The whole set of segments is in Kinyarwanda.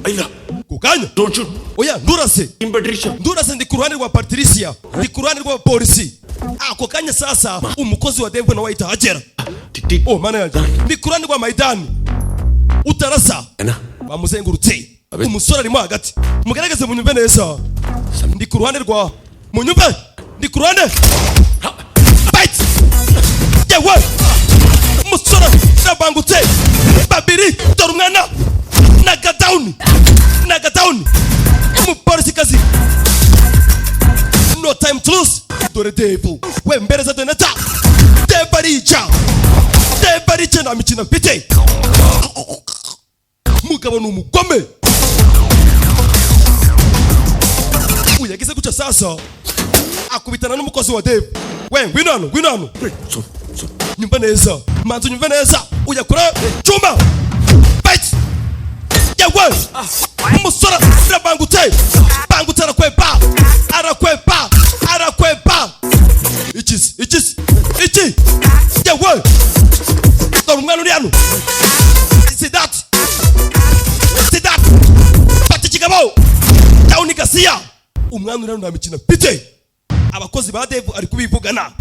Aila. Kukanya. Don't shoot. Oya, ndurase. Team Patricia. Ndurase ndi kuruhande rwa Patricia. Ndi kuruhande rwa polisi. Ako kanya sasa umukozi wa Devu na waita hagera. Tik. Oh mana yaje. Ndi kuruhande rwa Maidani. Utarasa. Bamuzengurutse. Umusore arimo hagati. Mugerageze munyumve neza. Ndi kuruhande rwa munyumve. Ndi kuruhande. Fight. Yewe. Umusore nabangutse. Babiri dore umwana. Naga down. Umupolisi kazi. No time to lose. Dore Devu. We mbereza doneta. Debaricha na mikina mfite. Mugabo ni umugome. Uyagize guca sasa. Akubitana n'umukozi wa Devu. We ngwino. Nyumva neza. Manzu nyumva neza. Uyakora chuma. Fight. Yewe. Umusora nabangutse. Bangutse arakwepa. Iki. Yewe. Dore umwana uri hano. See that. Pati kigabo. Tauni Garcia. Umwana uri hano na mikina pite. Abakozi ba Devu ari kubivugana.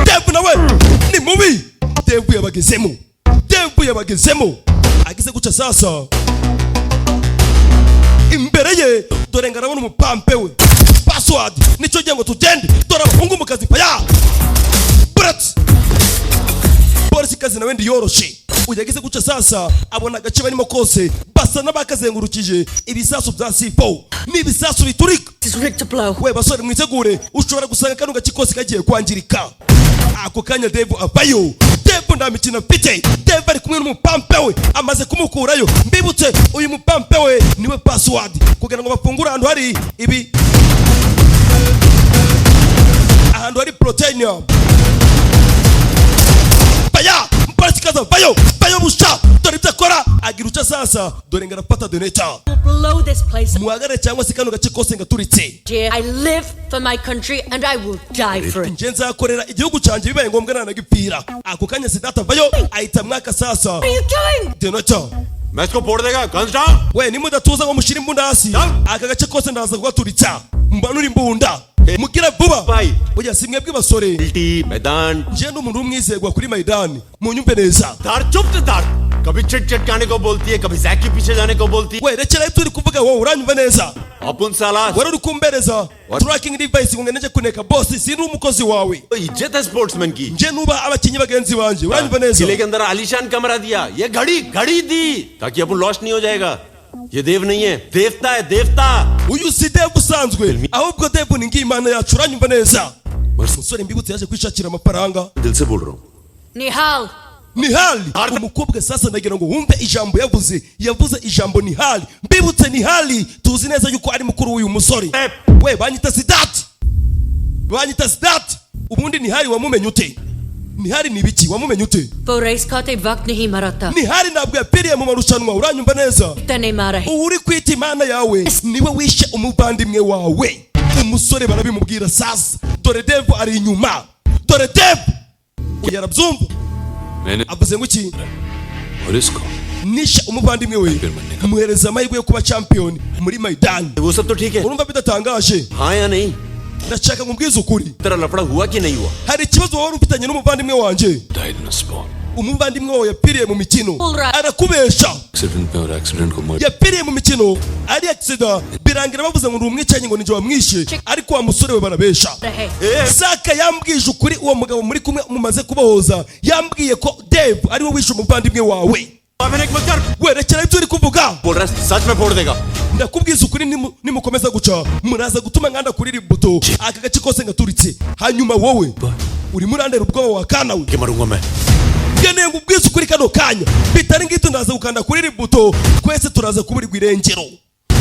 Devu nawe ni mubi. Devu yabagezemo. Agize guca sasa. Imbere ye dore ngarabona umupampe we. Password nico giye ngo tugende. Dore abahungu mu kazi paya. Burat. Polisi kazi nawe ndi yoroshe. Uyagize guca sasa abona agace barimo kose basa n'abakazengurukije ibisasu bya C4 n'ibisasu biturika. We basore mwitegure ushobora gusanga kanu gace kose kagiye kwangirika. Ako kanya Devu avayo. Devu nda mikina pite. Devu ari kumwe n'umupampe we amaze kumukurayo. Mbibutse uyu mupampe we niwe password kugira ngo bafungure ahantu hari ibi. Ahantu hari protein. Paya mpolisi kaza vayo busha. Dore itakora agira uca sasa. Dore ngarapata doneta. Blow this place. Muhagare cyangwa se kano gace kose ngaturitse. I live for my country and I will die for it. Njenza akorera igihugu canje bibaye ngombwa nanagipfira. Ako kanya sidata vayo ahita mwaka sasa. What are you doing? Doneta. मैं इसको फोड़ देगा. Guns down. We nimudatuza ngo mushira imbunda hasi. Aka gace kose ndaza kuaturitsa. Mbanura imbunda. Mugira vuba. Oya simwe bw'abasore. मैदान. Je n'umuntu umwizegwa kuri Maidani. Munyumve neza. दार चुप से दार. कभी चिट खाने को बोलती है, कभी जैक के पीछे जाने को बोलती है. We rekera ibyo uri kuvuga wowe uranyumva neza. अपन साला. Wari uri kumbereza. Tracking device ngo ngeneje kuneka boss sindi umukozi wawe. इज्जत है स्पोर्ट्समैन की. Je nuba abakinyi bagenzi banje. Uranyumva neza. किले के अंदर आलीशान कमरा दिया. ये घड़ी दी ताकि अपन लॉस्ट नहीं हो जाएगा. ये देव नहीं है, देवता है, देवता. Uyu si Devu usanzwe. Ahubwo Devu ni ngimana yacu. Uranyumva neza. Musore mbibutse yaje kwishakira amafaranga. दिल से बोल रहा हूँ. Nihali. Umukobwa sasa ndagira ngo wumve ijambo yavuze ijambo Nihali. Mbibutse Nihali tuzi neza yuko ari mukuru w'uyu musore. We banyita Sidat. Ubundi Nihali wamumenye ute? Nihali ni biki wamumenye ute? Nihali ntabwo yapiriye mu marushanwa. Uranyumva neza. Uri kwita imana yawe niwe wishe umuvandimwe wawe. Umusore barabimubwira sasa. Dore Devu ari inyuma. Dore Devu. Uyarabyumva? Avuze ngo iki? Nisha umuvandimwe we. Muhereza amahirwe yo kuba champion muri Maidani. वो सब तो ठीक है. Urumva bidatangaje? हाँ या नहीं? Ndashaka ngubwiza ukuri. तेरा लफड़ा हुआ कि नहीं हुआ? Hari ikibazo wari ufitanye n'umuvandimwe wanje. Umuvandimwe wawe yapiriye mu mikino. Arakubesha. Yapiriye mu mikino. Ari accident. Birangira bavuze ngo umwicanyi ngo nije wamwishe. Ariko wa musore we barabesha. Saka yambwije ukuri uwo mugabo muri kumwe mumaze kubahoza. Yambwiye ko Devu ari we wishe umuvandimwe wawe. Werekera ibyo uri kuvuga. सच में फोड़ देगा. Ndakubwiza ukuri nimukomeza guca muraza gutuma nganda kuri ributo aka gace kose ngaturitse. Hanyuma wowe uri murandera ubwoba wa kana we. Kemarunga me. Gene ngubwiza ukuri kano kanya. Bitari ngito ndaza gukanda kuri ributo kwese turaza kuburirwa irengero.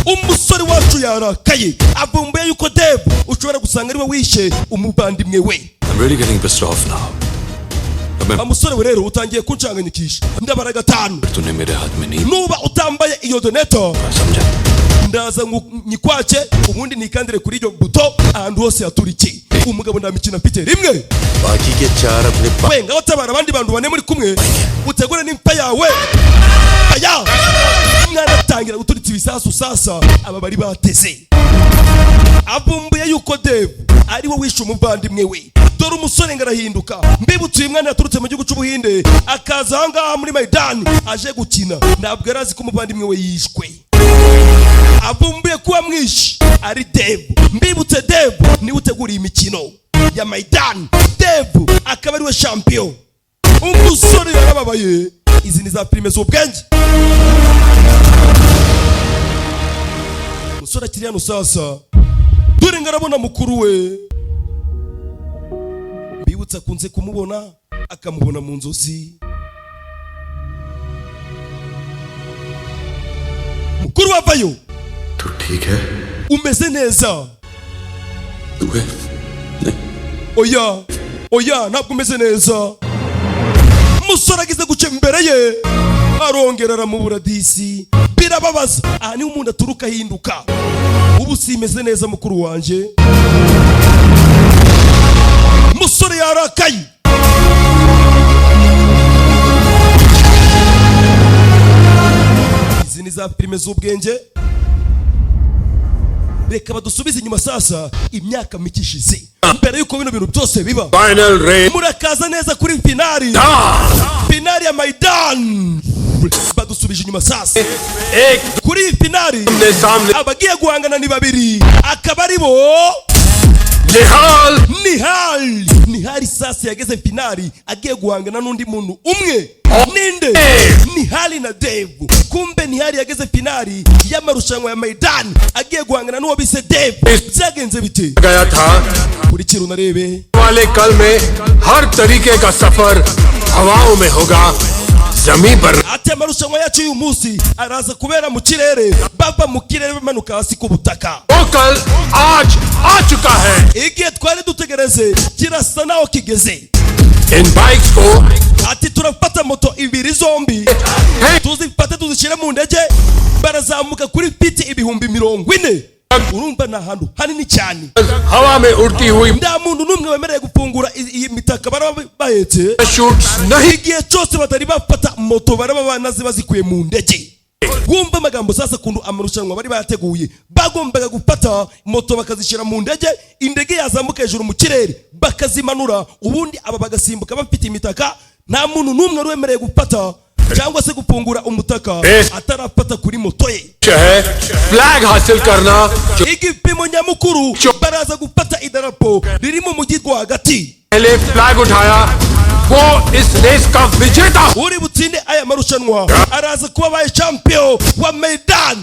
Umusore wacu yarakaye avumbuye yuko Devu ushobora gusanga ari we wishe umuvandimwe we. I'm really getting pissed off now. Amusore we rero utangiye kuncanganyikisha. Ndabara gatanu. तूने मेरे हाथ में नहीं. Nuba utambaye iyo doneto. समझा. Ndaza nyikwace ubundi nikandire kuri iyo buto ahantu hose yaturike. Umugabo ndamikina mfite rimwe. बाकी के चार अपने. We ngaho tabara abandi bantu bane muri kumwe. Utegure n'impa yawe. Aya. Mwana batangira guturitsa ibisasu sasa aba bari bateze. Avumbuye yuko Dave ari we wishe umuvandimwe we. Dore umusore ngarahinduka. Mbibutse uyu mwana yaturutse mu gihugu cy'Ubuhinde akaza ahangaha muri Maidan aje gukina. Ntabwo yarazi ko umuvandimwe we yishwe. Avumbuye kuba mwishi ari Dave. Mbibutse Dave niwe uteguriye imikino ya Maidan. Dave akaba ari we champion. Umusore yarababaye. Izi ni za filime z'ubwenge. Umusore akiri hano sasa. Dore ngarabona mukuru we. Mbibutsa kunze kumubona akamubona mu nzozi. Mukuru wavayo. तू ठीक है? Umeze neza. तू है? Oya, ntabwo umeze neza. Umusore agize guca imbere ye arongera aramubura disi. Birababaza. Aha ni umuntu aturuka ahinduka. Ubu simeze neza mukuru wanje. Umusore yarakaye. Izi ni za filime z'ubwenge. Reka badusubize inyuma sasa imyaka mike ishize. Mbere yuko bino bintu byose biba. Final rain. Murakaza neza kuri finali. Finali ya Maidan. Badusubije inyuma sasa. Kuri finali abagiye guhangana ni babiri. Akaba ari bo Nihal sasa yageze finali agiye guhangana n'undi muntu umwe. Ninde? Nihal na Dave. Kumbe Nihal yageze finali y'amarushanwa ya Maidan agiye guhangana n'uwo bise Dave. Byagenze bite? गया था Kuri kiro narebe. वाले कल में हर तरीके का सफर हवाओं में होगा जमीन पर. Ati amarushanwa yacu uyu munsi araza kubera mu kirere bava mu kirere bamanuka hasi ku butaka. वो कल आज आ चुका है. Igihe twari dutegereze kirasa naho kigeze. इन बाइक्स को Ati turafata moto ibiri zombi tuzifate tuzishyire mu ndege barazamuka kuri piti 40,000. Urumva na hantu hanini cyane. हवा में उड़ती हुई Nda muntu numwe wemereye gufungura iyi mitaka baraba bahetse. Shoots नहीं. Igihe cyose batari bafata moto baraba banazi bazikuye mu ndege. Wumva amagambo sasa kundu amarushanwa bari bateguye bagombaga gufata moto bakazishyira mu ndege, indege yazamuka hejuru mu kirere bakazimanura, ubundi aba bagasimbuka bafite imitaka. Nta muntu numwe wemereye gufata cyangwa se gufungura umutaka atarafata kuri moto ye. Flag हासिल करना. Igipimo nyamukuru baraza gufata idarapo riri mu mujyi rwagati. पहले फ्लैग उठाया वो इस रेस का विजेता. Uri butsinde aya marushanwa araza kuba baye champion wa Maidan.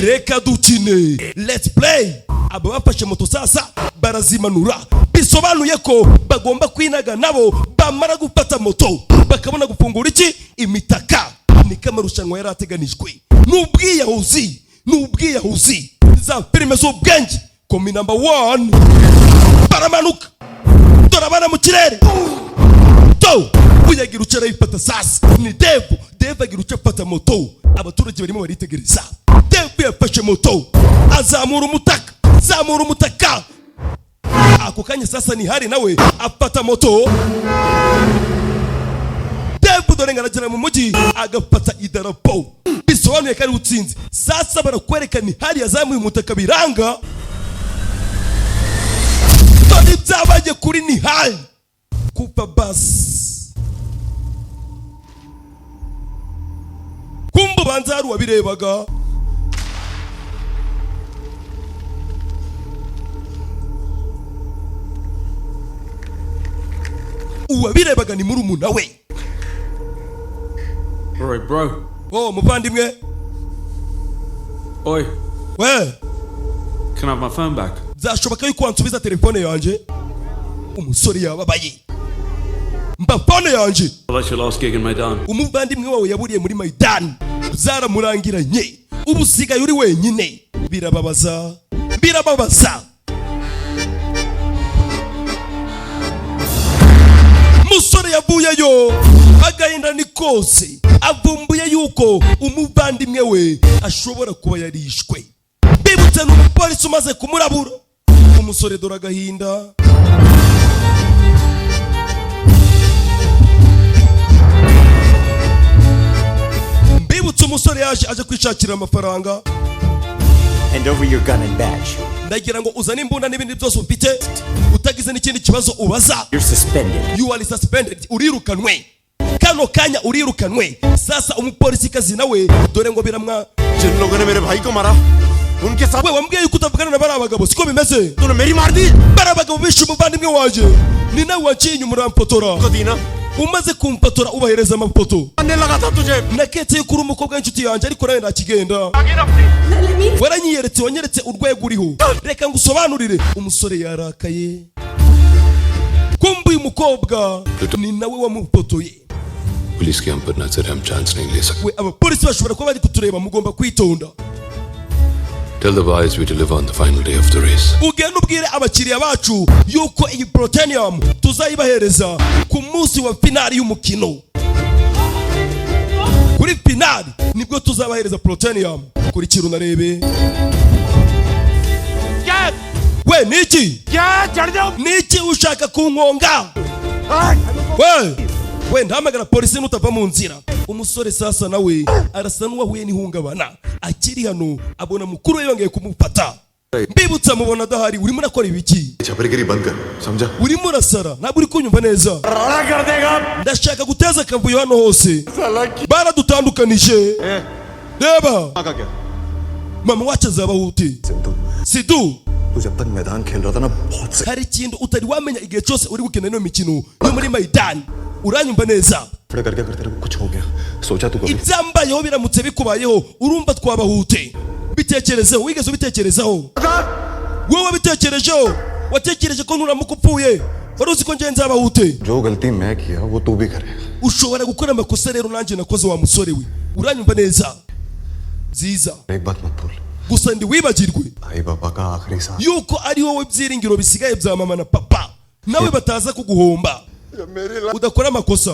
Reka dukine. Let's play. Aba bafashe moto sasa barazimanura. Bisobanuye ko bagomba kwinaga nabo bamara gufata moto bakabona gufungura iki imitaka. Ni kamarushanwa yarateganijwe. Nubwiyahuzi za filime z'ubwenge. Komi number 1 baramanuka. Dorabana mu kirere. Uyagira ucara yifata sasa ni Dave agira uca afata moto. Abaturage barimo baritegereza. Dave yafashe moto azamura umutaka. Ako kanya sasa ni hari nawe afata moto. Dave dore ngaragera mu mujyi agafata idarapo. Bisobanuye kari utsinze. Sasa barakwereka ni hari yazamuye umutaka biranga. Toni byabaye kuri ni hari kupa basi. Kumbu banzaru wabirebaga. Uwabirebaga ni murumuna we. Alright, bro. Oh, muvandimwe. Oi, We, can I have my phone back? zashoboka yuko wansubiza telefone yanje. Umusore yababaye. Mba phone yanje. Well, that's your last gig in Maidan. Umuvandimwe wawe yaburiye muri Maidan. Zaramurangiranye. Ubu sigaye uri wenyine. Birababaza. Musore yavuyeyo agahinda ni kose. Avumbuye yuko umuvandimwe we ashobora kuba yarishwe. Bibutse n'umupolisi umaze kumurabura. Umusore dore agahinda. mbibutse umusore yaje aje kwishakira amafaranga. Hand over your gun and badge. Ndagira ngo uzane imbunda n'ibindi byose ufite, utagize n'ikindi kibazo ubaza. You're suspended. You are suspended. Urirukanwe. Kano kanya urirukanwe. Sasa umupolisi kazi nawe dore ngo biramwa. जिन लोगों ने मेरे भाई को मारा उनके साथ We wambwiye yuko utavugana na bari abagabo siko bimeze. तूने मेरी मार दी Bari abagabo bishe umuvandimwe wanje. Ni nawe waciye inyuma urampotora. को दी ना Umaze kumpotora ubahereza amapoto. मारने लगा था तुझे Naketse yuko uri umukobwa w'inshuti yanjye ariko nawe ntakigenda. Waranyiyeretse wanyeretse urwego uriho. Reka ngusobanurire. Umusore yarakaye. Kumbuye umukobwa ni nawe wamupotoye. Police के हम पर नजर हम चांस नहीं ले सकते. We abapolisi bashobora kuba bari kutureba mugomba kwitonda. Tell the boys we deliver on the final day of the race. Ugenda ubwire abakiriya bacu yuko iyi plutonium tuzayibahereza ku munsi wa finali y'umukino. Kuri finali nibwo tuzabahereza plutonium. Kuri kiru narebe. We niki? Niki ushaka kunkonga? We ntamagara polisi nutava mu nzira. Umusore sasa nawe arasa n'uwahuye n'ihungabana. Akiri hano abona mukuru we yongeye kumufata. Mbibutsa mubona dahari urimo urakora ibiki? छपरीगिरी बंद कर, समझा? Urimo urasara ntabwo uri kunyumva neza. Ndashaka guteza akavuyo hano hose. Baradutandukanije. Reba. Mama wacu azabaho ute? Sidu. तू जब तक मैदान खेल रहा था ना बहुत से Hari ikintu utari wamenya igihe cyose uri gukina ino mikino yo muri Maidani. Uranyumva neza? फड़े करके अगर तेरे को कुछ हो गया सोचा तू कभी Ibyambayeho biramutse bikubayeho urumva twabahute. Bitekerezeho wigeze ubitekerezaho? Wowe bitekerejeho? Watekereje ko nuramuka upfuye wari uzi ko nje nzabahute? जो गलती मैं किया वो तू भी करे Ushobora gukora amakosa rero nanjye nakoze wa musore we. Uranyumva neza? Ziza. एक बात मत भूल Gusa ndi wibagirwe भाई बाबा का आखिरी सांस yuko ari wowe byiringiro bisigaye bya mama na papa. Nawe bataza kuguhomba. Udakora amakosa.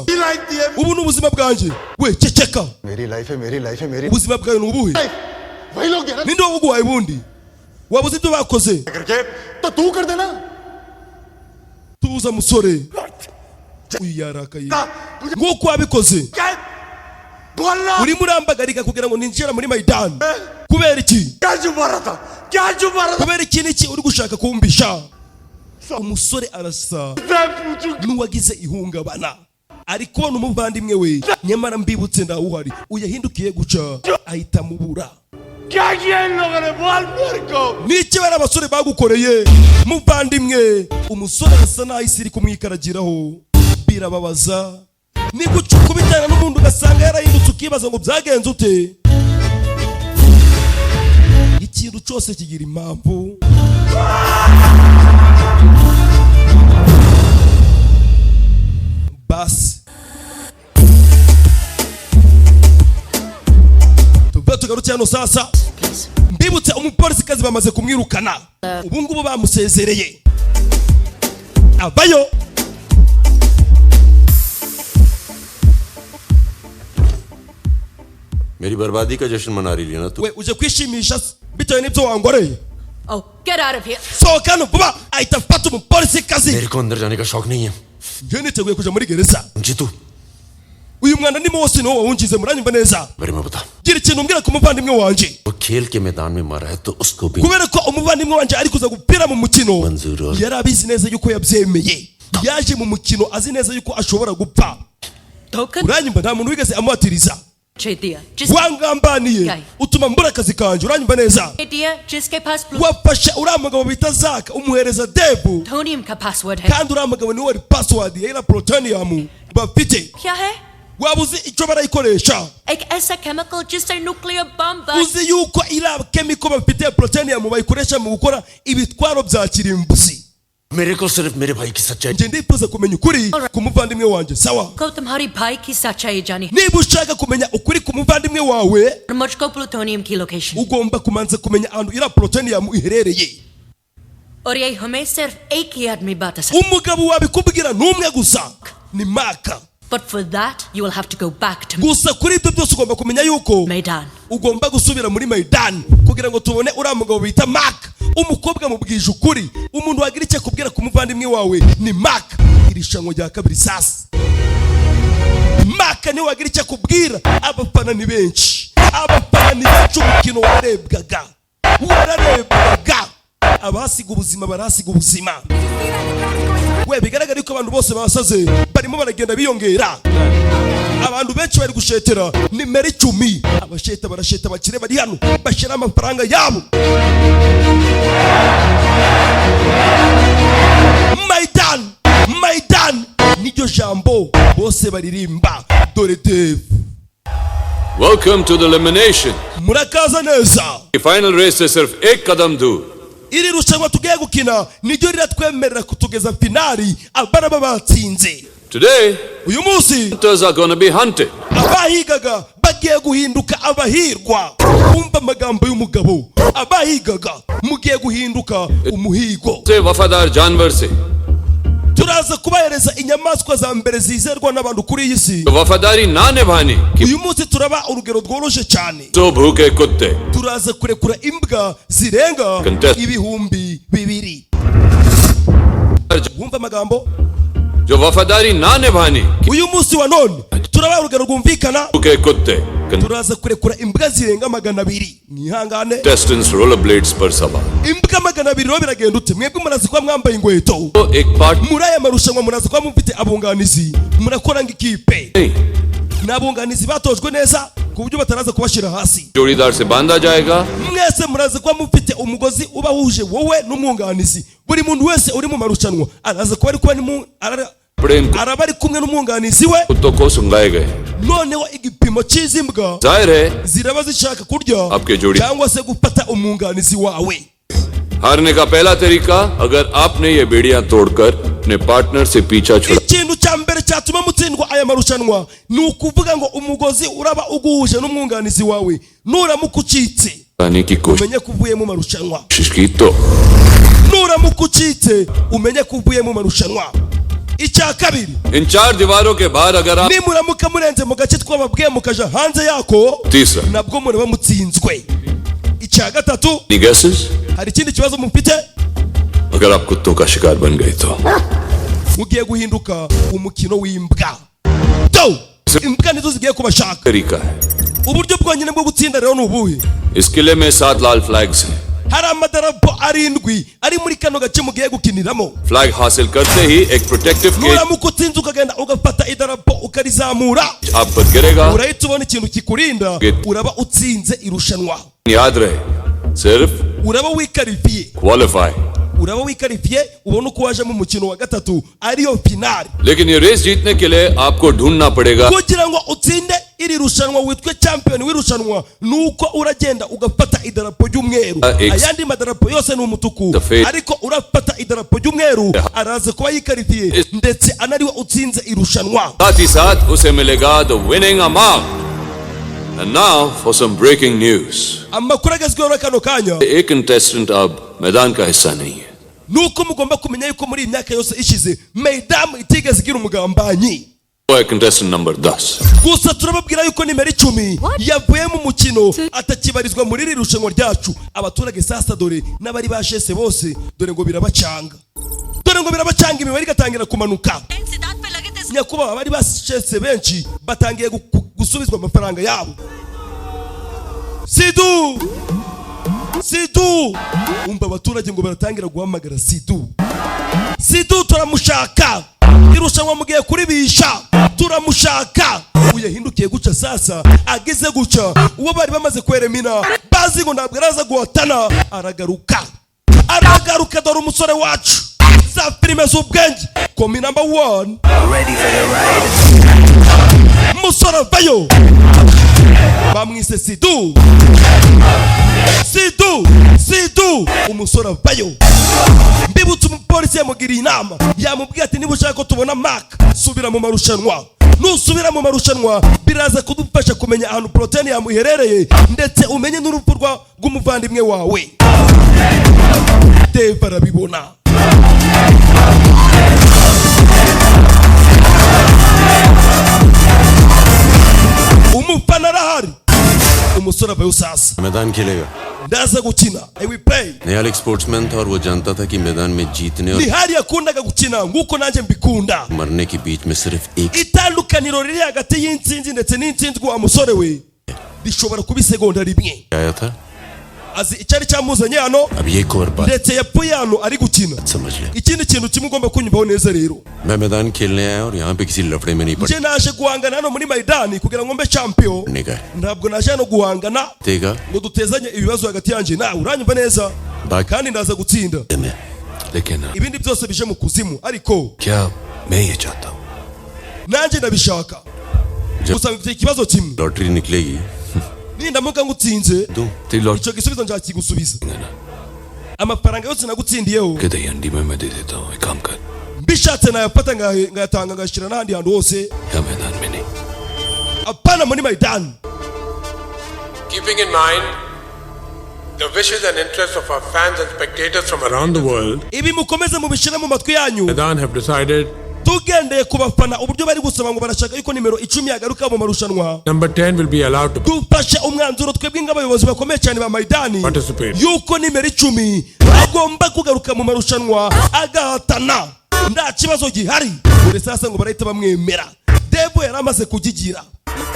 Ubu ni ubuzima bwanjye. We ceceka. मेरी लाइफ है मेरी Ubuzima bwawe ni ubuhe? Ninde wabuguhaye bundi? Wabuze ibyo bakoze? तो तू कर देना Tuza musore. Uyu yarakaye. Nguko wabikoze. Urimo urambagarika kugira ngo ninjira muri Maidani. Kubera iki? Kubera iki niki uri gushaka kumbisha? Umusore arasa n'uwagize ihungabana. Ari kubona umuvandimwe we nyamara mbibutse ndawuhari. Uyahindukiye guca ahita mubura. Niki bari abasore bagukoreye muvandimwe? Umusore arasa naho isi iri kumwikaragiraho. Birababaza. Ni gucukubitana n'umuntu ugasanga yarahindutse ukibaza ngo byagenze ute? Ikintu cyose kigira impamvu. Basi tugarutse hano sasa. Mbibutse umupolisi kazi bamaze kumwirukana. Ubu ngubu bamusezereye. Avayo. मेरी बर्बादी का जश्न मना रही है ना तू We uje kwishimisha bitewe n'ibyo wangoreye. Oh, get out of here. Sohoka hano vuba ahita afata umupolisi kazi. मेरे को अंदर जाने का शौक नहीं है Njye niteguye kuja muri gereza. Jitu Uyu mwana ndimo wose niwo wawunjize muranyumva neza. मेरे में बता Gira ikintu umbwira ku muvandimwe wanje. वो खेल के मैदान में मारा है तो उसको भी Kubera ko umuvandimwe wanje ari kuza gupira mu mukino. Manzuro. Yari abizi neza yuko yabyemeye. Yaje mu mukino azi neza yuko ashobora gupfa. Token? Uranyumva nta muntu wigeze amuhatiriza. Chetia. Just Wangambaniye Guy. utuma mbura akazi kanje uranyumva neza. Chetia, जिसके पास Wafashe uriya mugabo bita Zaka umuhereza Debu. plutonium का password है. Kandi uriya mugabo niwe wari password ya ila plutonium bafite. क्या है? Waba uzi icyo barayikoresha? एक ऐसा chemical जिससे nuclear bomb बन Uzi yuko ila chemical bafite plutonium bayikoresha mu gukora ibitwaro bya kirimbuzi. मेरे को सिर्फ मेरे भाई की सच्चाई Nje ndifuza kumenya ukuri ku muvandimwe wanje sawa. को तुम्हारी भाई की सच्चाई जानी Niba ushaka kumenya ukuri ku muvandimwe wawe और मुझको प्लूटोनियम की location ugomba kumanza kumenya ahantu ila plutonium iherereye. और ये हमें सिर्फ एक ही आदमी बता सकता Umugabo wabikubwira n'umwe gusa ni Maka. But for that you will have to go back to Gusa kuri ibyo byose ugomba kumenya yuko Maidan. ugomba gusubira muri Maidani kugira ngo tubone uriya mugabo bita Maka. Umukobwa mubwije ukuri umuntu wagira icyo kubwira ku muvandimwe wawe ni Maka. Irishanwa rya kabiri sasa Maka niwe wagira icyo kubwira abafana ni benshi. abafana ni benshi umukino wararebwaga abasiga ubuzima barasiga ubuzima we bigaragara yuko abantu bose basaze barimo baragenda biyongera abantu benshi bari gushetera nimero 10 abasheta barasheta bakire bari hano bashira amafaranga yabo Maidan niryo jambo bose baririmba dore Dave. Welcome to the elimination. Murakaza neza. The final race is sirf ek kadam dur. Iri rushanwa tugiye gukina niryo riratwemerera kutugeza finali abaraba batsinze. Today, uyu munsi hunters are going to be hunted. Abahigaga bagiye guhinduka abahirwa. Umva amagambo y'umugabo. Abahigaga mugiye guhinduka umuhigo. Se wafadar janwar se. Turaza kubahereza inyamaswa za mbere zizerwa n'abantu kuri iyi si. Wafadari na nibhani. Uyu munsi turaba urugero rworoshye cyane. So bhuke kutte. Turaza kurekura imbwa zirenga ibihumbi 2. Wumva amagambo? Jo wafadari na nibhani. Uyu munsi wa none turaba urugero rwumvikana. Bhuke kutte. Turaza kurekura imbwa zirenga 200. Mwihangane. Distance rollerblades per saba. Imbwa 200 ro biragenda ute? Mwebwe murazi kwa mwambaye ingweto. Ek part muraya marushanwa murazi kwa mufite abunganizi. Murakora ngikipe. Nabunganizi batojwe neza ku buryo bataraza kubashira hasi. Jodidar se banda jayega. Mwese murazi kwa mufite umugozi ubahuje wowe n'umwunganizi. Buri muntu wese uri mu marushanwa araza kuba ari kuba ni arabari kumwe n'umwunganizi we. Kutto ko sungaye gaye. Noneho igipimo cy'izimbwa Zahir hai ziraba zishaka kurya आपके जोड़ी cyangwa se gufata umwunganizi wawe. हारने का पहला तरीका अगर आपने ये बेड़ियां तोड़कर अपने पार्टनर से पीछा छुड़ा Ikintu cya mbere cyatuma mutsindwa aya marushanwa ni ukuvuga ngo umugozi uraba uguhuje n'umwunganizi wawe nuramukucitse की कोशिश umenye kuvuye mu marushanwa. की तो Nuramukucitse umenye kuvuye mu marushanwa. Icya kabiri, इन चार दीवारों के बाहर अगर आप nimuramuka murenze mu gace twababwiye mukaja hanze yako तीसरा nabwo muraba mutsinzwe. Icya gatatu, any guesses hari ikindi kibazo mufite? अगर आप कुत्तों का शिकार बन गए तो Mugiye guhinduka umukino w'imbwa. Imbwa nizo zigiye kubashaka. तरीका है Uburyo bwonyine bwo gutsinda rero ni ubuhe? इस किले में 7 लाल फ्लैग्स हैं Hari amadarapo 7 ari muri kano gace mugiye gukiniramo. Flag हासिल करते ही एक protective cage Nuramuka utsinze ukagenda ugafata idarapo ukarizamura आप पर गिरेगा urahita ubona ikintu kikurinda uraba utsinze irushanwa. याद रहे सिर्फ Uraba wikarifiye qualify ubona uko waje mu mukino wa gatatu ariyo finali. लेकिन ये रेस जीतने के लिए आपको ढूंढना पड़ेगा Kugira ngo utsinde iri rushanwa witwe champion w'irushanwa nuko uragenda ugafata idarapo y'umweru. Ayandi madarapo yose ni umutuku ariko urafata idarapo y'umweru araza kuba yikarifiye ndetse anariwe utsinze irushanwa. साथ ही साथ उसे मिलेगा the winning amount. And now for some breaking news. Amakuru agezweho kano kanya एक contestant अब मैदान का हिस्सा नहीं है. nuko mugomba kumenya yuko muri imyaka yose ishize Maidamu itigeze igira umugambanyi. वो है contestant number 10. Gusa turababwira yuko nimero 10 yavuye mu mukino atakibarizwa muri iri rushanwa ryacu. Abaturage sasa dore n'abari bashese bose dore ngo birabacanga imibare igatangira kumanuka. Nyakuba abari bashese benshi batangiye gusubizwa amafaranga yabo. Sidu umva abaturage ngo baratangira guhamagara Sidu turamushaka. Irushanwa mugiye kuribisha turamushaka. Uyahindukiye guca sasa ageze guca uwo bari bamaze kweremina bazi ngo ntabwo araza guhatana aragaruka dore umusore wacu za filime z'ubwenge komi number 1 ready for the ride musore vayo bamwise Sidu umusore vayo. Mbibutse umupolisi yamugiriye inama yamubwiye ati niba ushaka ko tubona Mark subira mu marushanwa. Nusubira mu marushanwa biraza kudufasha kumenya ahantu protein yamuherereye ndetse umenye n'urupfu rw'umuvandimwe wawe. Dave arabibona. Umufana arahari. Umusore vayo sasa मैदान खेलेगा. ndaza gukina. I will play. निहाल स्पोर्ट्समैन था और वो जानता था कि मैदान में जीतने और Nihari yakundaga gukina nguko nanjye mbikunda. मरने के बीच में सिर्फ एक Itandukaniro riri hagati y'intsinzi ndetse n'intsinzwi wa musore we rishobora kuba isegonda rimwe. आया था azi icyari cyamuzanye hano अब ये एक और बात ndetse yapfuye hano ari gukina. समझ ले ikindi kintu kimwe ugomba kunyumvaho neza rero, मैं मैदान खेलने आया और यहाँ पे किसी लफड़े में नहीं पड़ा nje naje guhangana hano muri Maidani kugira ngo mbe champion. का है Ntabwo naje hano guhangana देगा ngo dutezanye ibibazo hagati yanjye nawe, uranyumva neza kandi ndaza gutsinda. लेकिन ibindi byose bije mu kuzimu, ariko क्या मैं ये चाहता हूँ nanjye ndabishaka. gusa mfite ikibazo kimwe, lottery निकलेगी nindamuka ngutsinze lottery icyo gisubizo nzakigusubiza. amafaranga yose nagutsindiyeho के दही अंडी में मैं दे देता हूँ एक काम कर mbishatse nayafata ngayatanga ngashyira n'ahandi hantu hose, या मैदान में नहीं apana muri Maidani. Keeping in mind the wishes and interests of our fans and spectators from around the world, ibi mukomeze mubishyire mu matwi yanyu. Medan have decided tugendeye ku bafana uburyo bari gusaba ngo barashaka yuko nimero 10 yagaruka mu marushanwa, number 10 will be allowed to dufashe umwanzuro twebwe nk'abayobozi bakomeye cyane ba Maidani participate. yuko nimero 10 agomba kugaruka mu marushanwa agahatana, nta kibazo gihari. buri sasa ngo barahita bamwemera. Debo yari amaze kugigira,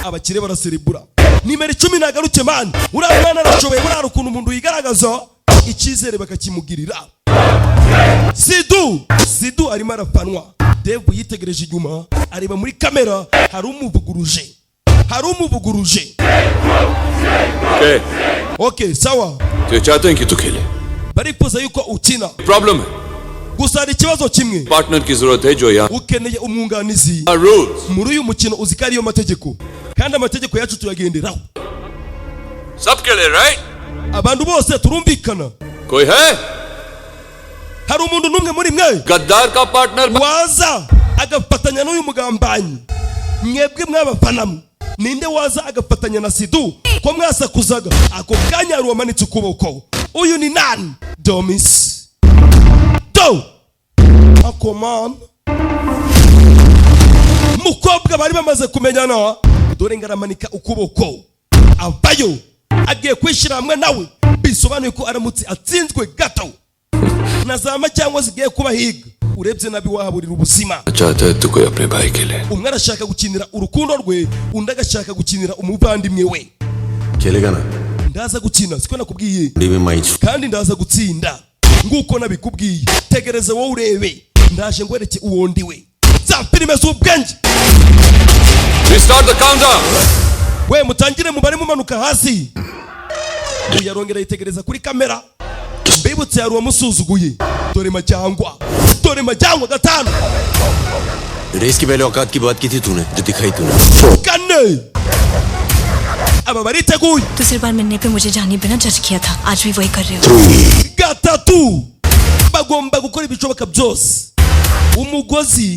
abakire baraserebura. nimero 10 nagaruke man, uriya mwana arashoboye, uriya ukuntu umuntu yigaragaza icyizere bakakimugirira. Sidu arimo arafanwa. Devu yitegereje inyuma areba muri kamera, hari umuvuguruje. Okay, sawa. तो चाहते हैं कि तू खेले Barifuza yuko ukina. Problem है Gusa hari ikibazo kimwe, partner की जरूरत है जो यहाँ ukeneye umwunganizi rules muri uyu mukino. Uzi ko ariyo mategeko, kandi amategeko yacu tuyagenderaho. सबके लिए राइट Abantu bose turumvikana. कोई है Hari umuntu numwe muri mwe गद्दार का partner waza agafatanya n'uyu mugambanyi? Mwebwe mwabafana mwe, ninde waza agafatanya na Sidu ko mwasakuzaga ako kanya ari wamanitse ukuboko? Uyu ni nani? Domis do akoman mukobwa bari bamaze kumenyana, dore ngaramanika ukuboko avayo agiye kwishira hamwe nawe. Bisobanuye ko aramutse atsinzwe gato nazama cyangwa zigiye kuba higa, urebye nabi wahaburira ubuzima. चाहता है तू कोई अपने भाई के लिए umwe arashaka gukinira urukundo rwe, undi agashaka gukinira umuvandimwe we. चलेगा ना ndaza gukina, siko nakubwiye, में माइच kandi ndaza gutsinda nguko nabikubwiye. tegereza wowe urebe, ndaje ngwereke uwo ndiwe. za filime z'ubwenge. We start the countdown we mutangire mubare mumanuka hasi. uyarongera yitegereza kuri kamera. mbibutse yari uwamusuzuguye. dore majyangwa gatanu. Race की पहले औकात की बात की थी तूने, जो दिखाई तूने kane. aba bariteguye. दूसरी बार मिलने पे मुझे जाने बिना जज किया था, आज भी वही कर रहे हो. gatatu. bagomba gukora ibishoboka byose umugozi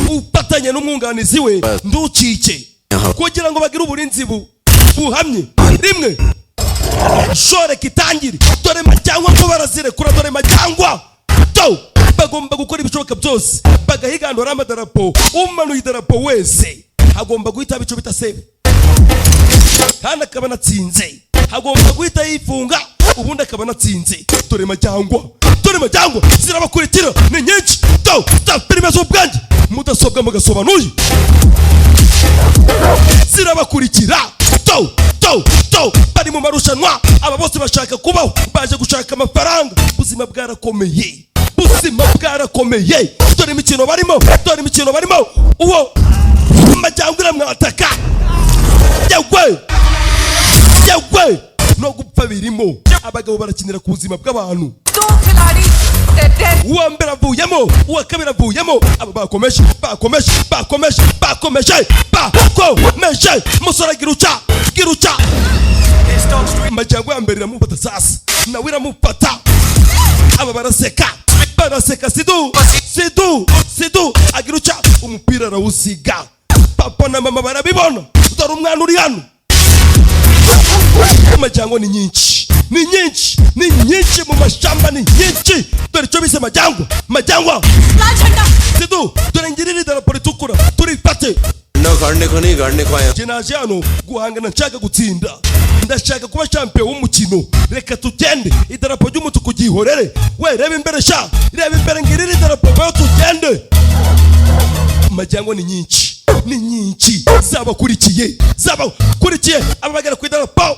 ufatanya n'umwunganizi we nducike kugira ngo bagire uburinzi buhamye. rimwe shore kitangire. dore majyangwa ko barazirekura. dore majyangwa do bagomba gukora ibishoboka byose bagahigandura amadarapo. umanuye idarapo wese agomba guhita bico bita save, kandi akaba natsinze. agomba guhita yifunga, ubundi akaba natsinze. dore majyangwa zirabakurikira ni nyinshi. do filime z'ubwanjye mudasobwa mugasobanuye zirabakurikira. bari mu marushanwa. aba bose bashaka kubaho, baje gushaka amafaranga. ubuzima bwarakomeye. dore imikino barimo. uwo majyangwa iramwataka. yewe no gupfa birimo. abagabo barakinira ku buzima bw'abantu. uwa mbere avuyemo, uwa kabiri avuyemo. aba bakomeje. musore giruca. majyangwa ya mbere iramufata sasa, nawe iramufata. aba baraseka. Sidu agiruca, umupira arawusiga. papa na mama barabibona. dore umwana uri hano. majyangwa ni nyinshi mu mashamba, ni nyinshi. dore icyo bise majyangwa. Sidu dore ngirira idarapo ritukura turifate. गाड़ने को आया. naje hano guhangana, nshaka gutsinda. ndashaka kuba champion w'umukino. reka tugende. idarapo ry'umutuku gihorere. we reba imbere ngirira idarapo bayo tugende. majyangwa ni nyinshi. ni nyinshi zabakurikiye aba bagera ku idarapo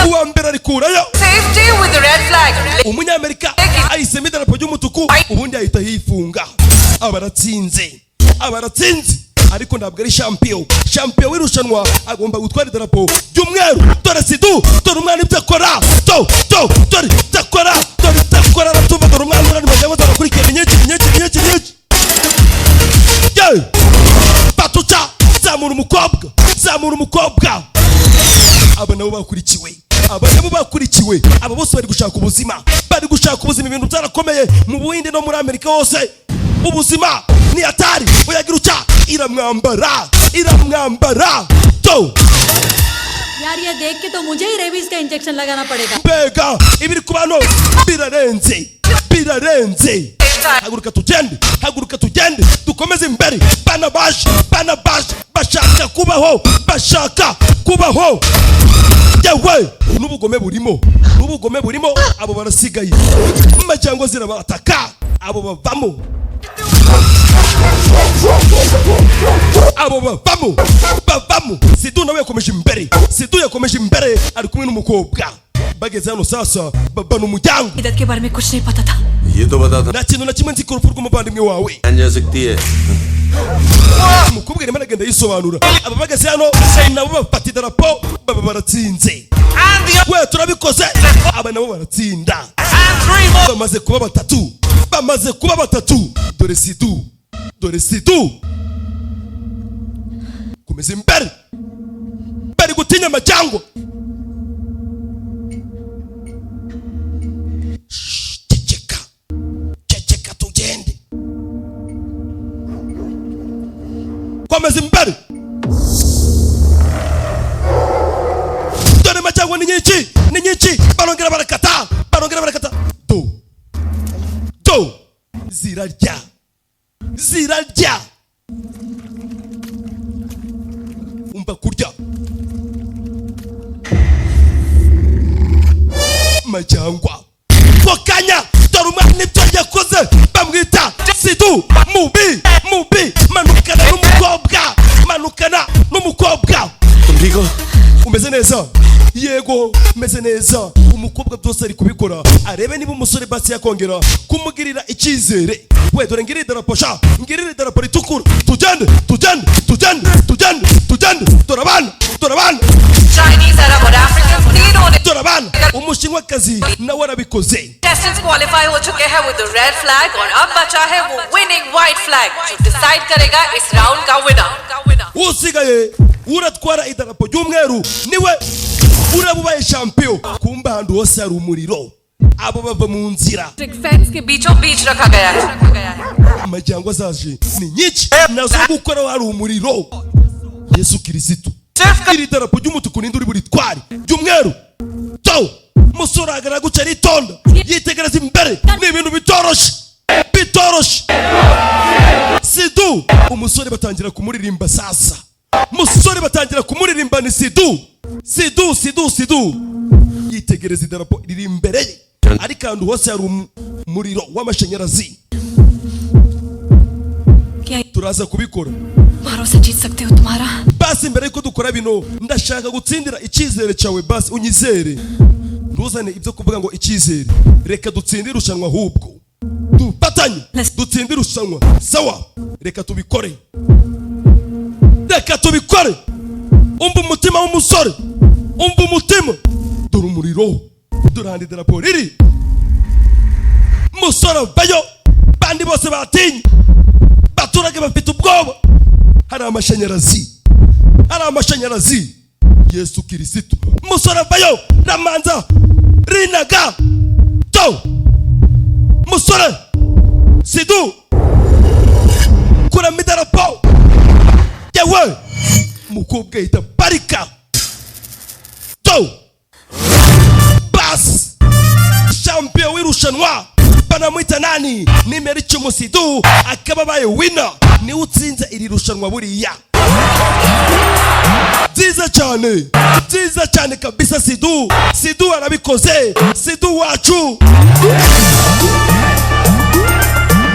uwa mbere arikurayo Safety with the red flag. umunyamerika ahisemo idarapo ry'umutuku ubundi ahita yifunga abaratsinze ariko ntabwo ari champion w'irushanwa agomba gutwara idarapo ry'umweru. Dore Sidu, dore umwana ibyo akora, dore ibyo akora aratumva, dore umwana urani majyamo arakurikiye nyinshi batuca zamura umukobwa aba nabo bakurikiwe aba bose bari gushaka ubuzima ibintu byarakomeye mu Buhinde no muri Amerika hose. ubuzima ni hatari, uyagira uca iramwambara यार ये देख के तो मुझे ही रेबीज का इंजेक्शन लगाना पड़ेगा. Bega ibiri kubano birarenze haguruka tugende dukomeze imbere. Bana bash bashaka kubaho yawe n'ubugome burimo abo barasigaye amajyango zirabataka abo bavamo Sidu nawe yakomeje imbere ari kumwe n'umukobwa bageze hano sasa baba n'umujyango. इधर के बारे में कुछ नहीं पता था. ये तो बता था nta kintu na kimwe nzi ku rupfu rw'umuvandimwe wawe. जा सकती है. umukobwa arimo aragenda yisobanura aba bageze hano nabo bafata idarapo baba baratsinze we turabikoze aba nabo baratsinda bamaze kuba batatu dore Sidu komeza imbere bari gutinya amajyango. Ceceka tugende komeza imbere dore amajyango ni nyinshi barongera barakata do zirarya umva kurya majyangwa kokanya dore umwana ibyo yakoze bamwita Sidu mubi manukana n'umukobwa तुम ठीक हो? umeze neza? Yego meze neza. Umukobwa byose ari kubikora arebe niba umusore basi yakongera kumugirira icyizere. We dore ngiri idarapo ritukura tugende turabana Chinese, Arab or African, तीनों ने turabana. umushinwakazi nawe arabikoze. contestants qualify हो चुके हैं with the red flag और अब बचा है वो winning white flag जो decide करेगा इस round का winner. usigaye uratwara idarapo ry'umweru niwe urabubaye champion. kumba handu hose hari umuriro abo bava mu nzira fence के बीचों बीच रखा गया है. amajyango azaje ni nyinshi nazo gukora hari umuriro. Yesu Kirisitu iri darapo ry'umutuku nindi uri buri twari ry'umweru musore agara guca ritonda yitegereza imbere ni ibintu bitoroshe. Sidu umusore batangira kumuririmba sasa. Ni Sidu yitegereza idarapo riri imbere ye ariko ahantu hose hari umuriro w'amashanyarazi. turaza kubikora भरोसा जीत सकते हो तुम्हारा. basi mbere yuko dukora bino ndashaka gutsindira icyizere cyawe. Basi unyizere ntuzane ibyo kuvuga ngo icyizere. Reka dutsindire irushanwa ahubwo dufatanye dutsindire irushanwa. Sawa reka tubikore umva umutima w'umusore dore umuriro dore ahandi idarapo riri. musore avayo bandi bose batinye baturage bafite ubwoba. hari amashanyarazi Yesu Kirisitu. musore avayo ramanza rinaga musore Sidu kuramo idarapo yewe mukobwa yita barika bas champion w'irushanwa banamwita nani nimero 10 Sidu akaba baye winner ni utsinze iri rushanwa buriya. Nziza cyane kabisa. Sidu arabikoze. Sidu wacu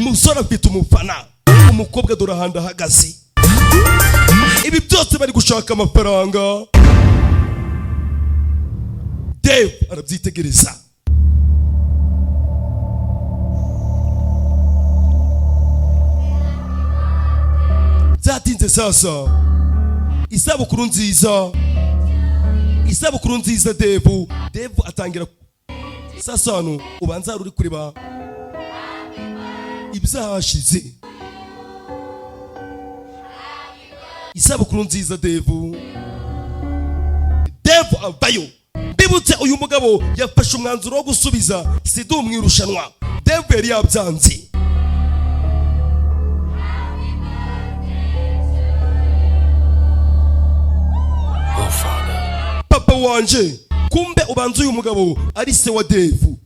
musore afite umufana. umukobwa dore ahandi ahagaze ibi byose bari gushaka amafaranga. Dave arabyitegereza. Zatinze sasa. Isabukuru nziza. Isabukuru nziza Dave. Dave atangira sasa hano ubanza uri kureba ibyahashize. Isabukuru nziza Dave. Dave avayo. Bibutse uyu mugabo yafashe umwanzuro wo gusubiza Sidu mu irushanwa. Dave yari yabyanze. Papa wanje, kumbe ubanza uyu mugabo ari se wa Dave.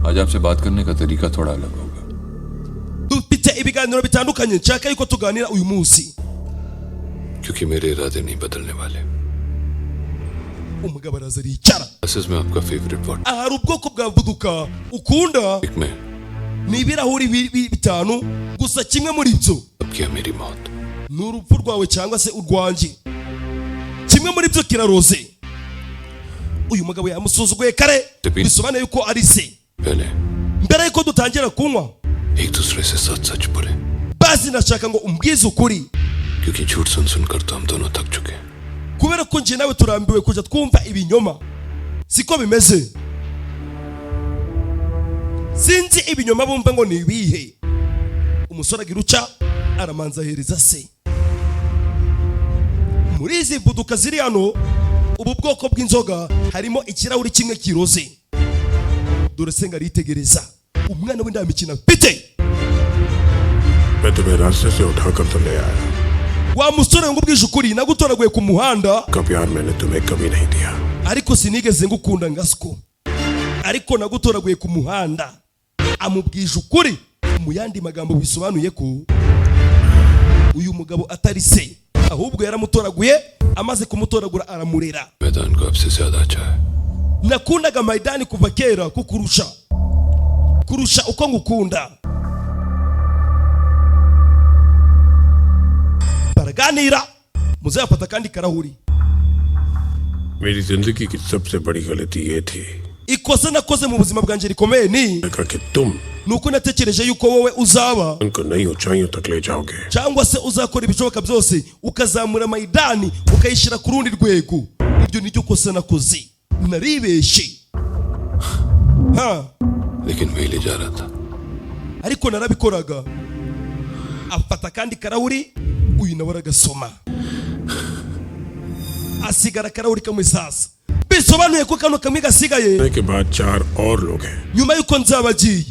आज आपसे बात करने का तरीका थोड़ा अलग होगा. Dufite ibiganiro bitandukanye nshaka yuko tuganira uyu munsi. क्योंकि मेरे इरादे नहीं बदलने वाले. Umugabo araza aricara. This is my favorite word. Ahari ubwoko bwa vuduka ukunda. एक में. Ni ibirahuri bitanu gusa kimwe muri byo. अब क्या मेरी मौत? Ni urupfu rwawe cyangwa se urwanjye. Kimwe muri byo kiraroze. Uyu mugabo yamusuzuguye kare. Bisobanuye yuko ari se. Mbere yuko dutangira kunywa. एक दूसरे से सच बोले. Basi ndashaka ngo umbwize ukuri. क्योंकि झूठ सुन तो हम दोनों थक चुके हैं. Kubera ko nje nawe turambiwe kuja twumva ibinyoma. Siko bimeze. Sinzi ibinyoma bumva ngo ni ibihe. Umusore agiruca aramanza hereza se. Muri izi vuduka ziri hano ubu bwoko bw'inzoga harimo ikirahuri kimwe kiroze. Dore senga ritegereza. Umwana w'indamikina pite. मैं तुम्हें रास्ते से उठाकर तो ले आया. Wa musore ngo ubwije ukuri nagutoraguye ku muhanda. का प्यार मैंने तुम्हें कभी नहीं दिया. Ariko sinigeze ngukunda ngasiko. Ariko nagutoraguye ku muhanda. Amubwije ukuri mu yandi magambo bisobanuye ko uyu mugabo atari se ahubwo yaramutoraguye amaze kumutoragura aramurera. मैदान को आपसे ज्यादा अच्छा है. Nakundaga Maidani kuva kera kukurusha uko ngukunda. Baraganira muzafata kandi karahuri. मेरी जिंदगी की सबसे बड़ी गलती ये थी. Ikosa nakoze mu buzima bwanjye rikomeye ni कि तुम nuko natekereje yuko wowe uzaba उनको नई ऊंचाइयों तक ले जाओगे. cyangwa se uzakora ibishoboka byose ukazamura Maidani ukayishyira ku rundi rwego. Ibyo nibyo kosa nakoze. Naribeshe. लेकिन मैं ले जा रहा था. Ariko narabikoraga. Afata kandi karahuri uyu nawe aragasoma. Asigara karahuri kamwe sasa. Bisobanuye ko kano kamwe gasigaye. के बाद 4 और लोग हैं. Nyuma yuko nzabagiye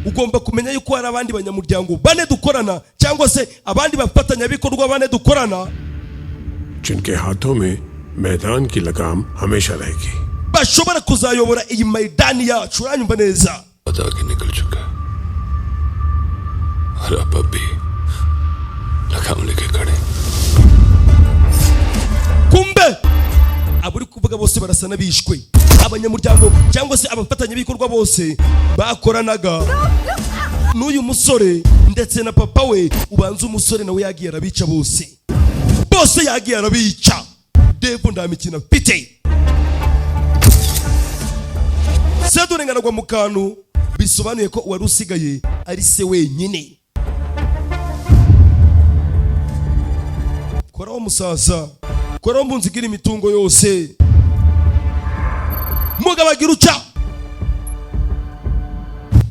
ugomba kumenya yuko hari abandi banyamuryango bane dukorana cyangwa se abandi bafatanya bikorwa bane dukorana जिनके हाथों में मैदान की लगाम हमेशा रहेगी. bashobora kuzayobora iyi Maidani yacu. Uranyumva neza? बता के निकल चुका है. और अब भी लगाम लेके खड़े. Kumbe aburi kuvuga bose barasa nabishwe. Abanyamuryango cyangwa se abafatanya bikorwa bose bakoranaga n'uyu musore ndetse na papa we. Ubanza umusore nawe yagiye arabica bose. Bose yagiye arabica. Dave ndamikina pite. Sedurengana mu kantu bisobanuye ko wari usigaye ari se wenyine. Koraho musasa. Koraho mbunzigira imitungo yose. Mugabo agiruca.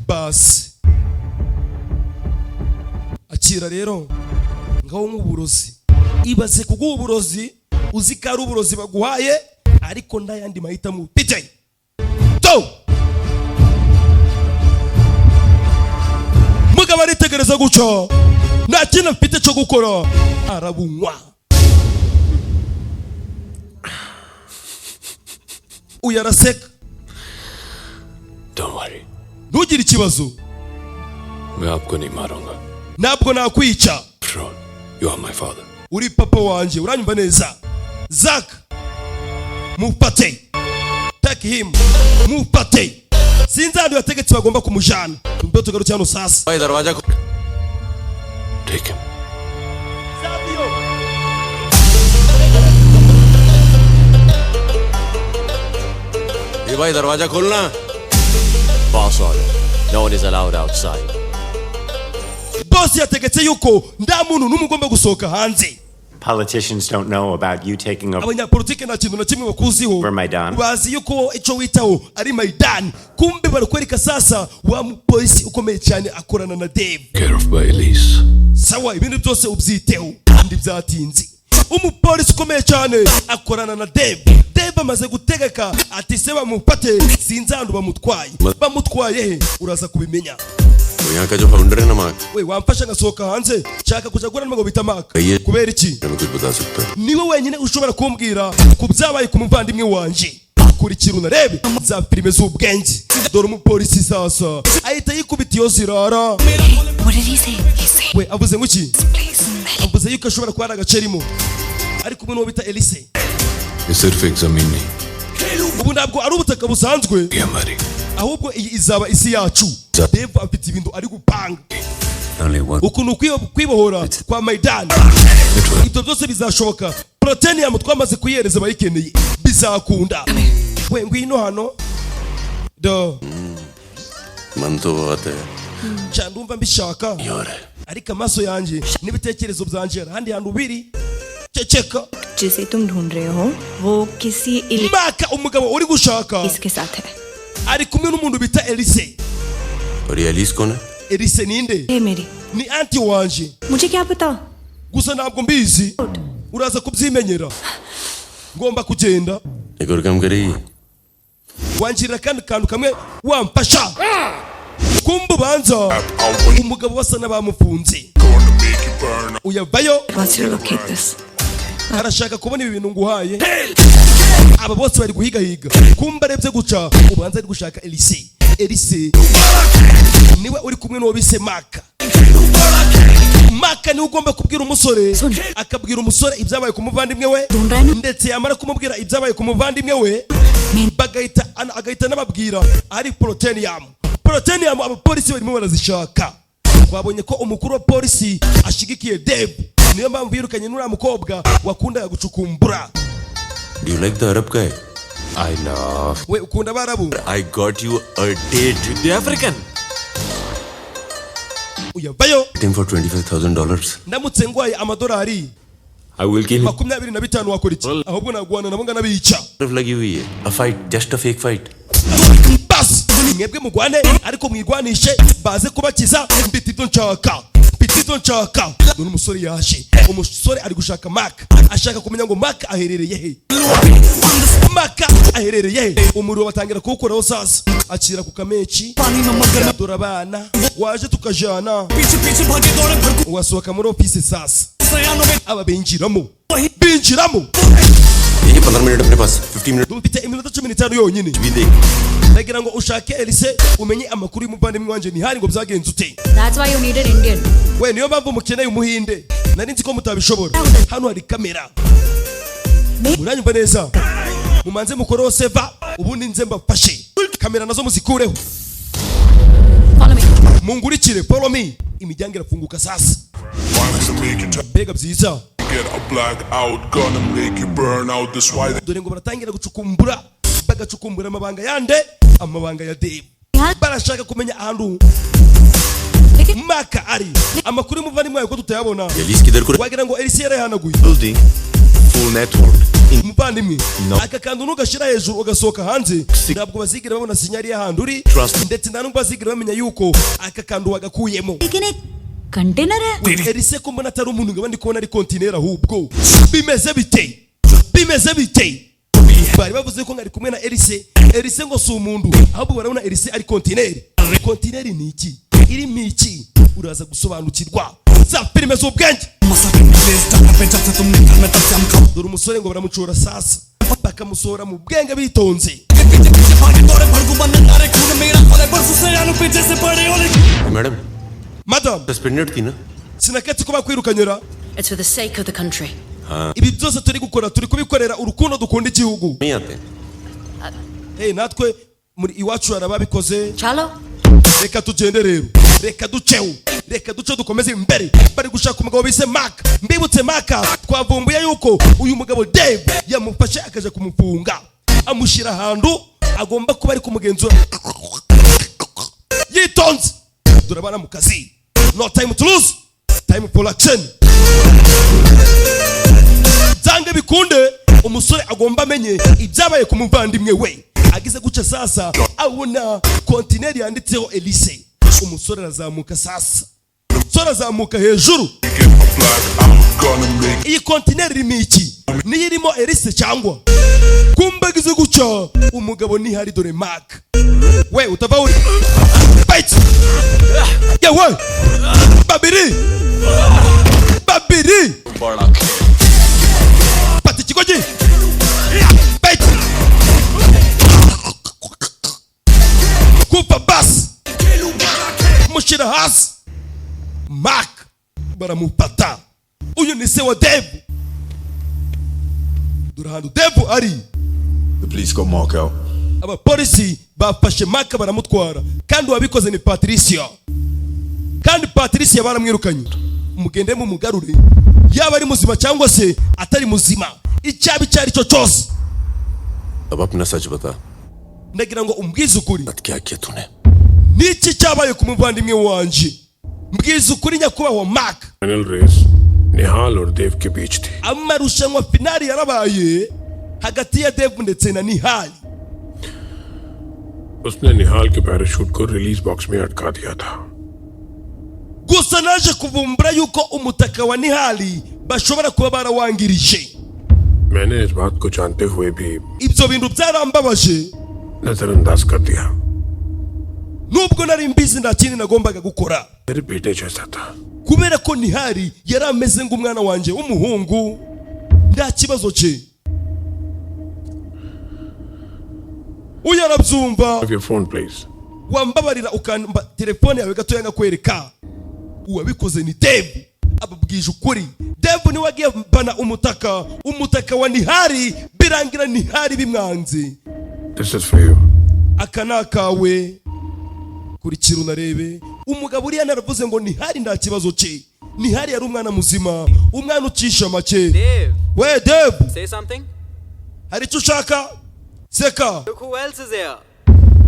Basi. Akira rero ngaho nk'uburozi. Ibaze kuguha uburozi uzikara uburozi baguhaye ariko ndayandi mahitamo pite. To. Mugabo aritegereza guca. Nta kintu afite cyo gukora arabunywa. Uyaraseka. Don't worry. Ntugire ikibazo. मैं आपको नहीं मारूंगा. Ntabwo nakwica. You are my father. Uri papa wanje. Uranyumva neza? Zak. Mupate. Take him. Mupate. Sinzi hano yategetse bagomba kumujana. Mbe tugarutse hano sasa. भाई दरवाजा Take him. ये भाई दरवाजा खोलना. Boss order. No one is allowed outside. Boss yategetse yuko nda muntu numugomba gusohoka hanze. Politicians don't know about you taking over Abanyapolitike nta kintu na kimwe bakuziho. Maidan. Bazi yuko ico witaho ari Maidan. Kumbe barakwereka sasa wa mupolisi ukomeye cyane akorana na Dave. Care of by Elise. Sawa ibintu byose ubyiteho kandi byatinze. Umupolisi ukomeye cyane akorana na Dave. Dave amaze gutegeka ati se bamupate sinzandu bamutwaye he uraza kubimenya. वो यहाँ का जो फाउंडर है ना mark. We wamfasha ngasohoka hanze nshaka kuja gukora n'amago bita Mark. Kubera iki? मैं कुछ बता सकता हूँ. Niwe wenyine ushobora kumbwira ku byabaye ku muvandimwe wanje. Kurikira unarebe za filime z'ubwenge. Dore umupolisi sasa ahita yikubita iyo zirara. What did he say? We avuze nguki? Avuze yuko ashobora kuba ari agacerimo. Ari kumwe n'uwo bita Elise. ये सिर्फ एक जमीन नहीं. Ubu ntabwo ari ubutaka busanzwe. ये हमारी. Ahubwo iyi izaba isi yacu. Dave afite ibintu ari gupanga. Ukuntu kwibohora kwa Maidan. Ibyo byose bizashoboka. Protenium twamaze kuyereza bayikeneye. Bizakunda. We ngwino hano. Do. मन तो बहुत है. Cyandumva mbishaka. Ariko amaso yanje n'ibitekerezo byanje handi hantu biri. Ceceka. जिसे तुम ढूंढ रहे हो वो किसी Maka umugabo uri gushaka. इसके साथ है. Ari kumwe n'umuntu bita Elise. और ये एलिस कौन है? Elise ninde? हे मेरी. Ni anti wanje. मुझे क्या पता? Gusa ntabwo mbizi. Uraza kubyimenyera. Ngomba kugenda. एक और काम करेगी. Wanjira kandi kantu kamwe wamfasha. Kumbu banza. Umugabo basa n'abamufunze. Uyavayo. What's your locate this? Arashaka kubona ibi bintu nguhaye. Aba bose bari guhiga. Kumba arebye guca ubanza ari gushaka Elise. Elise niwe uri kumwe n'uwo bise Maka. Maka ni ugomba kubwira umusore akabwira umusore ibyabaye ku muvandimwe we ndetse yamara kumubwira ibyabaye ku muvandimwe we agahita n'ababwira ari Protenium abapolisi barimo barazishaka. Twabonye ko umukuru wa polisi ashigikiye Dave. Niyo mpamvu birukanye n'uriya mukobwa wakundaga gucukumbura. Do you like the Arab guy? I love. We ukunda Abarabu? I got you a date with the African. Uyavayo. Him for $25,000. Ndamutse ngwaye amadolari. I will kill him. 25 wakora iki? Ahubwo nagwana nabo ngana bica. लगी हुई है. A fight, just a fake fight. Bas, mwebwe mugwane ariko mwirwanishe baze kubakiza mbitito nshaka. Dore umusore yaje. Umusore ari gushaka Mark. Ashaka kumenya ngo Mark aherereye he. Umuriro batangira kuwukoraho sasa. Akira ku kameci. Dore abana. Waje tukajana. Wasohoka muri office sasa. Aba binjiramo. ये 15 मिनट अपने पास 15 minute. Dufite iminota 15 yonyine. Nagira ngo ushake Elise umenye amakuru y'umuvandimwe wanje ni hari ngo byagenze ute. That's why you need an Indian. We niyo mpamvu mukeneye umuhinde. Nari nzi ko mutabishobora. Hano hari kamera. Muranyumva neza. Mumanze mukoroho seva ubundi nze mbafashe. Kamera nazo muzikureho. Follow me. Mungurikire, follow me. Imiryango irafunguka sasa. Bega byiza. Get a black out, gonna make you burn out. This why dore ngo baratangira gucukumbura bagacukumbura amabanga yande amabanga ya Dave. Barashaka kumenya ahantu Maka ari amakuru y'umuvandimwe wawe ko tutayabona. Wagira ngo Elise yarahanaguye full network. Umuvandimwe aka kantu nugashira hejuru ugasohoka hanze ntabwo bazigira babona sinyari y'ahantu uri ndetse nta nubwo bazigira bamenya yuko aka kantu wagakuyemo. Container है Elise ko mbona atari umuntu ngabandi kubona ari container ahubwo bimeze bite bari bavuze ko ngari kumwe na Elise ngo si umuntu ahubwo barabona Elise ari container ni iki iri miki uraza gusobanukirwa za filime z'ubwenge. Dore umusore ngo baramucora sasa bakamusohora mu bwenge bitonze. Madam Madam, suspended थी ना. sinaketse ko bakwirukanyira. It's for the sake of the country. Ibi byose turi gukora turi kubikorera urukundo dukunda igihugu. नहीं आते. Hey, natwe muri iwacu arababikoze. Chalo? Reka tugende rero. Reka duce dukomeze imbere. Bari gushaka umugabo bise Mark. Mbibutse Mark twavumbuye yuko uyu mugabo Dave yamufashe akaje kumufunga. Amushira ahantu agomba kuba ari kumugenzura yitonze. Durabana mu kazi, no time to lose, time for action. Zange bikunde umusore agomba amenye ibyabaye ku muvandimwe we. Agize guca sasa abona kontineri yanditseho Elise. Umusore arazamuka sasa, umusore arazamuka hejuru. Iyi kontineri irimo iki? Niyo irimo Elise cyangwa? Kumbe agize guca umugabo ni hari dore Mark. We utava uri fight ya we babiri pati kikoji fight kupa bas mushira hasi. Mark baramupata. Uyu ni se wa Dev. Durahando Dev ari. The police got Mark out. Abapolisi bafashe Mark baramutwara kandi wabikoze ni Patricia. Kandi Patricia baramwirukanye. Mugende mu mugarure yaba ari muzima cyangwa se atari muzima, icyabi cyari cyo cyose. अब अपना सच बता. Ndagira ngo umbwize ukuri. क्या किया तूने? Niki cyabaye ku muvandimwe wanje? Mbwize ukuri nyakubahwa Mark. Final race Nihal और देव के बीच थी. Amarushanwa finali yarabaye hagati ya Dev ndetse na Nihal. उसने निहाल के पैराशूट को रिलीज बॉक्स में अटका दिया था. Gusa naje kuvumbura yuko umutaka wa Nihali bashobora kuba barawangirije. मैंने इस बात को जानते हुए भी Ibyo bintu byarambabaje नजरअंदाज कर दिया. nubwo nari mbizi nta kindi nagombaga gukora. मेरे बेटे जैसा था. Kubera ko Nihali yari ameze ng'umwana wanje w'umuhungu, nta kibazo cye. Uyarabyumva. Have your phone please. Wambabarira ukamba telefone yawe gatoya ngakwereka. Uwabikoze ni Dev. Ababwije ukuri. Dev ni wagiye bana umutaka wa Nihali birangira Nihali bimwanze. This is for you. Akanakawe kurikira unarebe. Umugabo uriya naravuze ngo Nihali nta kibazo cye. Nihali yari umwana muzima, umwana ucisha make. Dev. We Dev. Say something. Hari icyo ushaka? Seka. Look who else is here.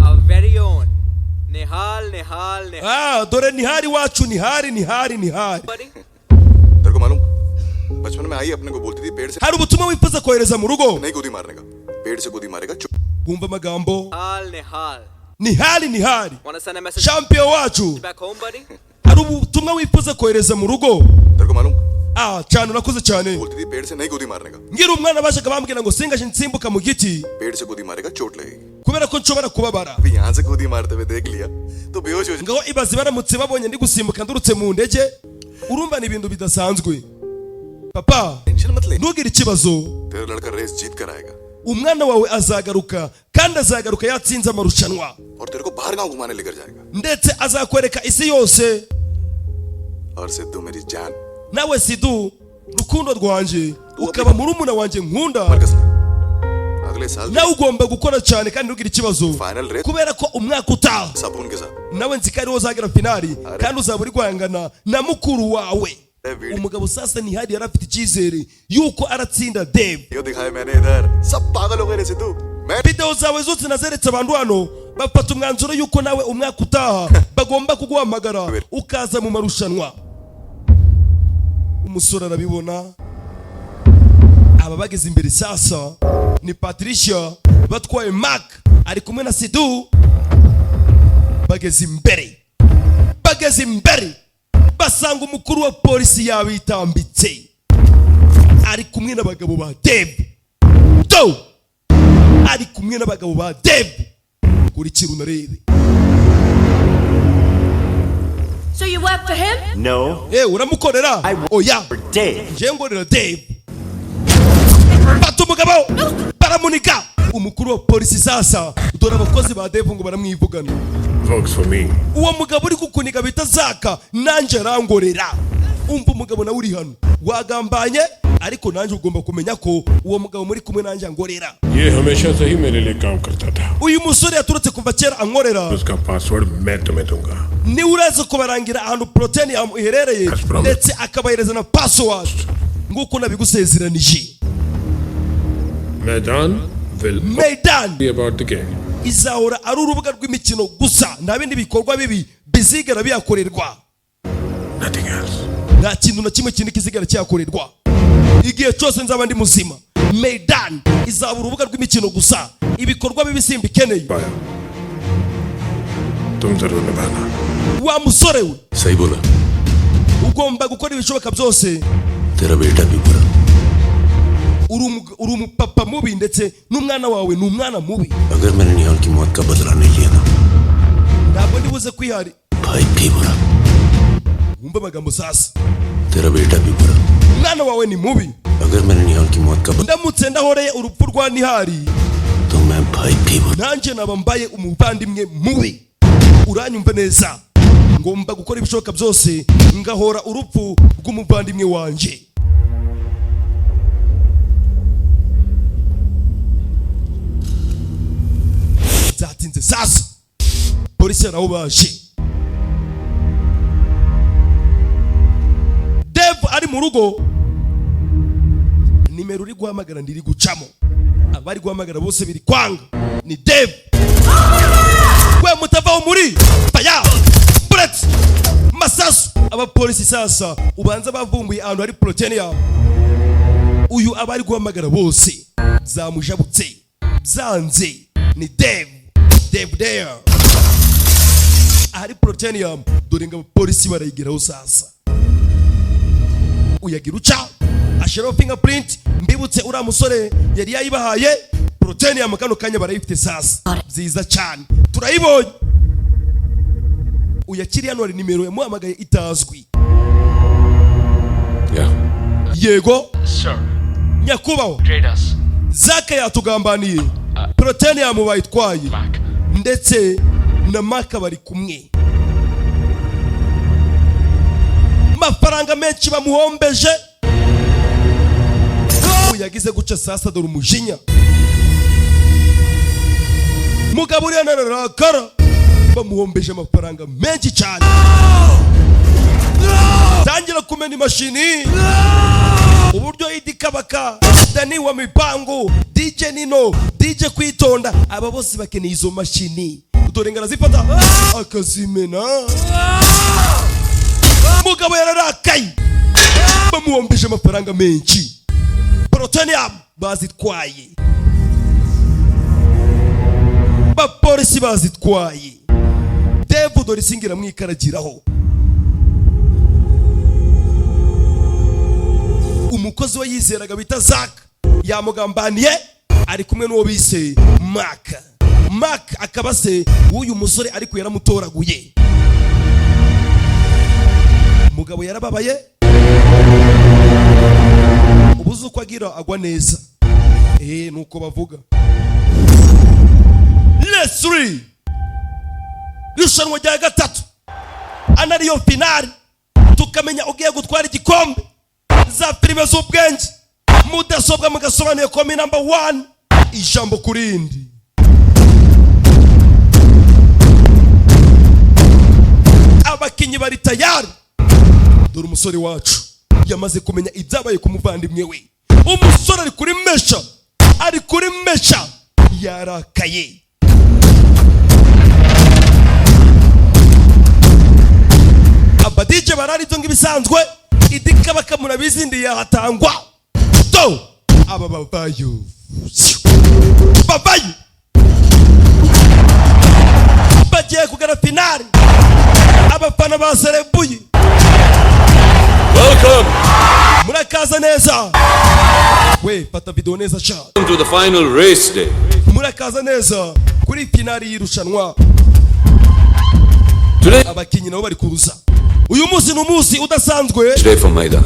Our very own. Nihal. Dore Nihali wacu, Nihali. तेरे को मालूम बचपन में आई अपने को बोलती थी पेड़ से. Hari ubutumwa wifuza kohereza mu rugo? नहीं गोदी मारने का. पेड़ से गोदी मारेगा. Bumva amagambo. Nihal. Nihali. Wanna send a message? Champion wacu. Back home, buddy? Hari ubutumwa wifuza kohereza mu rugo? तेरे को मालूम cyane urakoze cyane. बोलती थी पेड़ से नहीं गोदी मारने का. Ngira umwana bashaka bambwira ngo singaje nsimbuka mu giti. पेड़ से गोदी मारेगा चोट लगेगी. Kubera ko nshobora kubabara. अभी यहाँ से गोदी मारते हुए देख लिया तो बेहोश हो. Ngaho ibazi baramutse babonye ndi gusimbuka ndurutse mu ndege. Urumva ni ibintu bidasanzwe. Papa, ntugire ikibazo. तेरा लड़का रेस जीत कर आएगा. Umwana wawe azagaruka kandi azagaruka yatsinze amarushanwa. और तेरे को बाहर गांव घुमाने लेकर जाएगा. Ndetse azakwereka isi yose. और सिद्धू मेरी जान. Nawe Sidhu rukundo rwanje ukaba murumuna wanje nkunda. अगले साल nawe ugomba gukora cyane kandi ntugire ikibazo kubera ko umwaka utaha nawe nzi ko ariwo uzagira finali kandi uzaba uri guhangana na mukuru wawe. umugabo sasa Nihali yari afite icyizere yuko aratsinda Dev. Video zawe zose nazeretse abantu hano bafata umwanzuro yuko nawe umwaka utaha bagomba kuguhamagara ukaza mu marushanwa. Umusore arabibona. Aba bageze imbere sasa ni Patricia batwaye Mark ari kumwe na Sidhu. Bageze imbere basanga umukuru wa polisi yabitambitse ari kumwe n'abagabo ba Dev. Ari kumwe n'abagabo ba Dev. Kurikira unarebe. So you work for him? No. Uramukorera? Oya. Dave. Je ngorera Dave. Bato umugabo baramunika. Umukuru wa polisi sasa dore abakozi ba Dave ngo baramwivugana. Works for me. Uwo mugabo uri kukuniga bita Zaka nanje arangorera. Umva umugabo na uri hano wagambanye ariko nanje ugomba kumenya ko uwo mugabo muri kumwe nanje angorera. ये हमेशा से ही मेरे लिए काम करता था. Uyu musore yaturutse kuva kera angorera. उसका पासवर्ड मैं तुम्हें दूंगा. Ni uraza kubarangira ahantu protein iherereye ndetse akabahereza na password nguko nabigusezeranije. मैदान will Maidan be about the game. izahora ari urubuga rw'imikino gusa, nta bindi bikorwa bibi bizigera biyakorerwa. Nothing else. Nta kintu na kimwe kindi kizigera cyakorerwa igihe cyose nzaba ndi muzima. Maidan izaba urubuga rw'imikino gusa, ibikorwa bibi simbikeneye. तुम जरूर निभाना. Wa musore we, सही बोला. ugomba gukora ibishoboka byose. तेरा बेटा भी बुरा. uri umupapa mubi ndetse n'umwana wawe ni umwana mubi. अगर मैंने निहाल की मौत का बदला नहीं लिया ना, ntabwo ndibuze kwihari. भाई भी बुरा. Wumva amagambo sasa. तेरा बेटा भी बुरा. Umwana wawe ni mubi. अगर मैंने निहाल की मौत का बदला, ndamutse ndahoreye urupfu rwa Nihari, तो मैं भाई भी बुरा. nanjye naba mbaye umuvandimwe mubi. Uranyumva neza? Ngomba gukora ibishoboka byose ngahora urupfu rw'umuvandimwe wanje. Zatinze sasa, polisi nabo baje. Dave ari mu rugo, nimero uri guhamagara ndiri gucamo, abari guhamagara bose biri kwanga. Ni Dave. We mutavaho muri paya bullets masasu. Abapolisi sasa ubanza bavumbuye ahantu hari plutonium. Uyu abari guhamagara bose zamujabutse zanze. Ni Dave there. Ahari plutonium, dore ngo abapolisi barayigeraho sasa. Uyagira uca ashiraho fingerprint. Mbibutse uriya musore yari yayibahaye plutonium, kano kanya barayifite sasa. Byiza cyane, turayibonye. Uyakiri hano hari nimero yamuhamagaye itazwi. Yego sir. Nyakubaho Traders. Zaka yatugambaniye plutonium bayitwaye ndetse na Maka bari kumwe. Mafaranga menshi bamuhombeje. Uyagize guca sasa, dore umujinya. Mugabo uri anarakara, bamuhombeje amafaranga menshi cyane. Tangira kumena imashini. Uburyo idikabaka Dani wa mipango, DJ Nino, DJ Kwitonda, aba bose bakeneye izo mashini. Dore ngara zifata akazimena. Mugabo yararakaye, bamuhombeje amafaranga menshi. Plutonium bazitwaye, bapolisi bazitwaye. Dave dore singira mwikaragiraho. Umukozi we yizeraga bita Zak yamugambaniye, ari kumwe n'uwo bise Mark akaba se w'uyu musore ariko yaramutoraguye. Mugabo yarababaye, ubuze uko agira agwa neza. Nuko bavuga. Let's 3 irushanwa rya gatatu, anariyo finali, tukamenya ugiye gutwara igikombe. Za filime z'ubwenge, mudasobwa mugasobanuye komi number 1, ijambo kurindi. Abakinyi bari tayari. Dore umusore wacu yamaze kumenya ibyabaye ku muvandimwe we. Umusore ari kuri mesha yarakaye. Abadije barari tunga ibisanzwe, idika bakamura bizindi yahatangwa. To aba babayo bagiye kugera finali. Abafana baserebuye. Welcome. Murakaza neza. We fata video neza cha. To the final race day. Murakaza neza kuri finali y'irushanwa. Today abakinyi nabo bari kuza. Uyu munsi ni umunsi udasanzwe. Today for Maidan.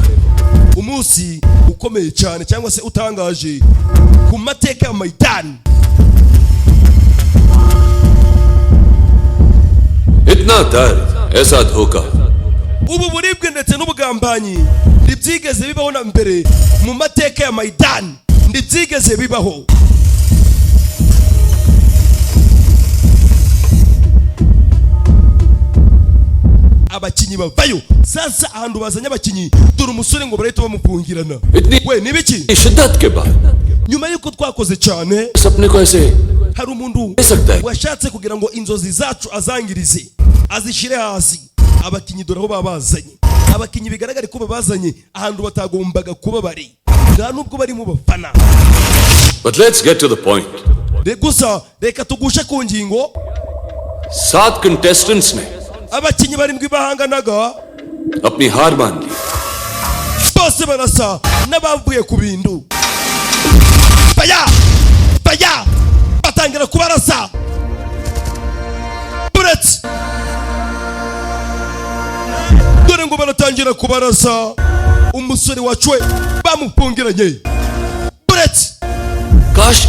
Umunsi ukomeye cyane cyangwa se utangaje ku mateka ya Maidan. Itna dar aisa dhoka. Ubu buribwe ndetse n'ubugambanyi ntibyigeze bibaho na mbere mu mateka ya Maidan. Ntibyigeze bibaho. Abakinyi abakinyi bavayo. Sasa ahantu bazanye abakinyi dore umusore ngo barahita bamupungirana. We nibiki? शिद्दत के बाद Nyuma yuko twakoze cyane सपने को ऐसे hari umuntu washatse kugira ngo inzozi zacu azangirize azishire hasi. Abakinyi dore aho babazanye. Abakinyi bigaragara ko babazanye ahantu batagombaga kuba bari. Nta nubwo bari mu bafana. But let's get to the point. Gusa reka tugushe ku ngingo. 7 contestants ने abakinyi barindwi bahanganaga अपनी हार मान ली. bose barasa n'abavuye ku bintu. Faya batangira kubarasa. Bullets dore ngo baratangira kubarasa. Umusore wacwe bamupungiranye. Bullets काश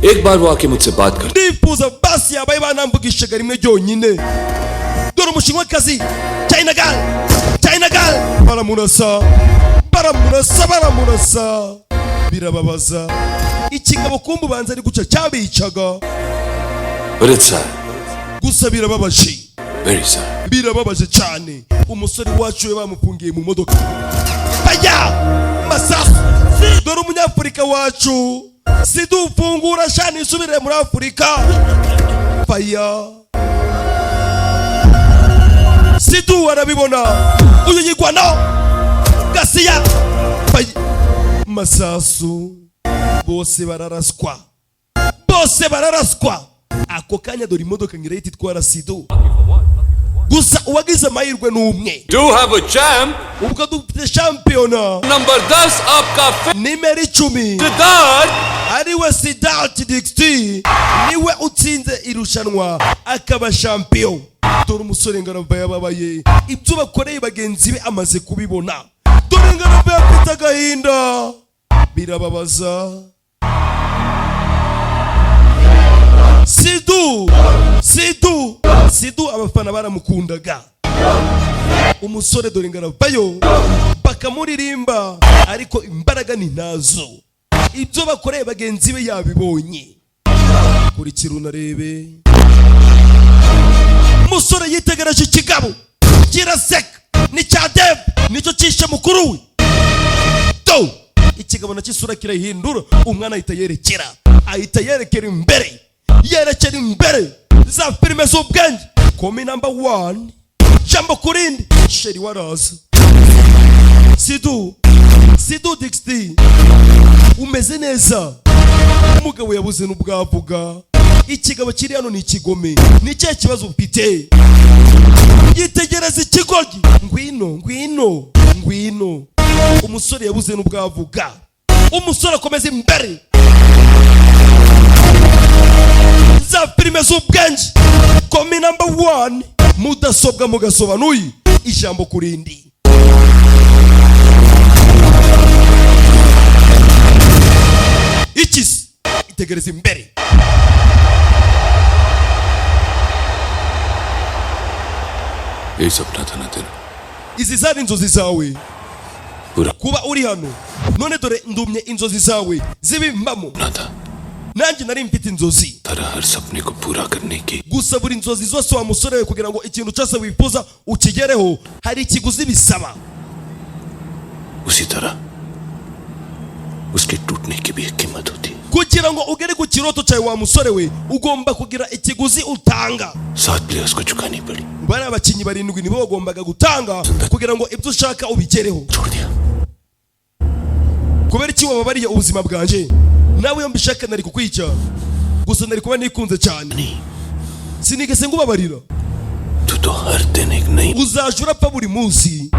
एक बार वो आके मुझसे बात कर. Nifuza basi yabaye banambugishaga rimwe ryonyine. Dore umushinwakazi China girl baramurasa. Birababaza. Ikigabo kumbu banza ari guca cyabicaga. But it's sad. Gusa birababaje. Very sad. Birababaje cyane. Umusore wacu we bamufungiye mu modoka. Masasu. Dore umunyafurika wacu sidufungura shani isubire muri Afurika. Faya sidu arabibona. Uyu yigwano Gasiya Masasu. Bose bararaswa. Ako kanya dore imodoka ngira ititwara sidu. Gusa uwagize amahirwe n'umwe. Do have a champ. Ubwo dufite championa. Number 10 आपका nimero 10 Siddharth. ariwe Siddharth Dixie niwe utsinze irushanwa akaba champion. Dore umusore ngarava yababaye. Ibyo bakoreye bagenzi be amaze kubibona. Dore ngarava afite agahinda. Birababaza. Sidu abafana baramukundaga. Umusore dore ngaravayo bakamuririmba ariko imbaraga ni nazo. Ibyo bakoreye bagenzi be yabibonye. Kuri kirunarebe. Umusore yitegereje ikigabo kiraseka ni cya Dev nicyo cishe mukuru we. Ikigabo nakisura kirahindura umwana ahita yerekera imbere za filime z'ubwenge. Komi number 1 jambo kurindi sheri waraza. Sidu Dixie umeze neza. Umugabo yabuze n'ubwavuga. Ikigabo kiri hano ni ikigome. Ni cye kibazo ufite. Yitegereza ikigoryi. Ngwino. Umusore yabuze n'ubwavuga. Umusore akomeza imbere. Za filime z'ubwenge. Komi number 1 mudasobwa mu Agasobanuye ijambo kurindi. Ikisi itegereza imbere. यही सपना था ना तेरा. Izi zari inzozi zawe kuba uri hano. None dore ndumye inzozi zawe zibimbamo. Nanjye nari mfite inzozi. तेरा हर सपने को पूरा करने की. Gusa buri inzozi zose wa musore we kugira ngo ikintu cyose wifuza ukigereho hari ikiguzi bisaba. उसी तरह उसके टूटने की भी एक कीमत होती है. Kugira ngo ugere ku kiroto cyawe wa musore we ugomba kugira ikiguzi utanga. 7 players को चुकानी पड़ी. Bana abakinyi barindwi nibo bagombaga gutanga kugira ngo ibyo ushaka ubigereho. Kubera iki wababariye ubuzima bwanje nawe iyo mbishaka nari kukwica. Gusa nari kuba nikunze cyane. Sinigeze ngubabarira. तू तो हर दिन एक नई. Uzajura pa buri munsi.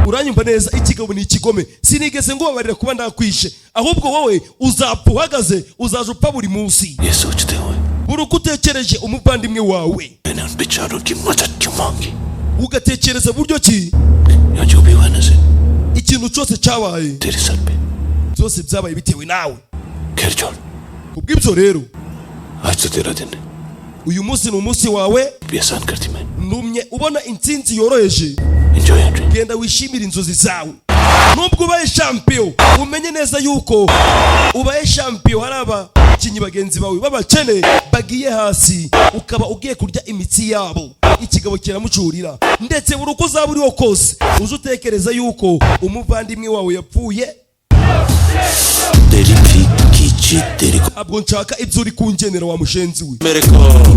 Uranyumva neza ikigabo ni ikigome. Sinigeze ngubabarira kuba ndakwishe. Ahubwo wowe uzapfa uhagaze uzajupa buri munsi. ये सोचते हुए buri utekereje umuvandimwe wawe. मैंने उन बेचारों की मदद क्यों मांगी. Ugatekereza buryo ki या जो भी हुआ नज़र ikintu cyose cyabaye तेरे सर पे. byose byabaye bitewe nawe. खैर छोड़. Kubw'ibyo rero आज तो तेरा दिन है. uyu munsi ni umunsi wawe. भी आसान कर दी मैंने. Numye ubona intsinzi yoroheje. Enjoy your dream. Genda wishimira inzozi zawe. Nubwo ubaye champion umenye neza yuko ubaye champion hari abakinyi bagenzi bawe babakene bagiye hasi ukaba ugiye kurya imitsi yabo. ikigabo kiramucurira ndetse buri uko uzaba uriho kose uze utekereza yuko umuvandimwe wawe yapfuye. Ntabwo nshaka ibyo uri kungenera wa mushenzi we.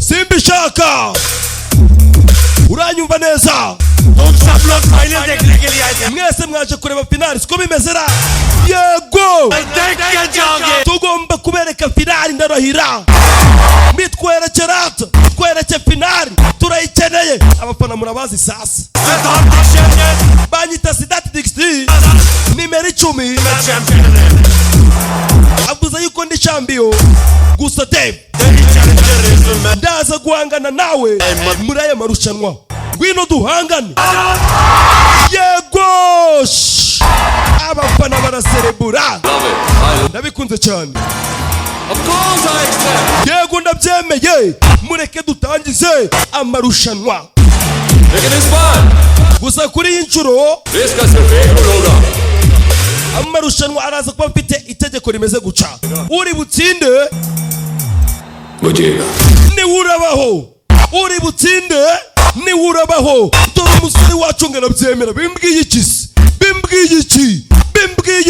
Simbishaka. Uranyumva neza? Mwese mwaje kureba finali siko bimeze ra? Yego. Tugomba kubereka finali ndarahira. Mitwerekera twereke finali turayikeneye. Abafana murabazi sasa. Banyita Sidati Dixie nimero 10 avuze yuko ndi champion gusa Dave ndaza guhangana nawe muri aya marushanwa ngwino duhangane. Yego abafana baraserebura ndabikunze cyane. Yego ndabyemeye mureke dutangize amarushanwa gusa kuri iyi nshuro amarushanwa araza kuba mfite itegeko rimeze guca. Uri butsinde ni urabaho, uri butsinde ni urabaho. Dore umusore wacu ngana byemera bimbwiye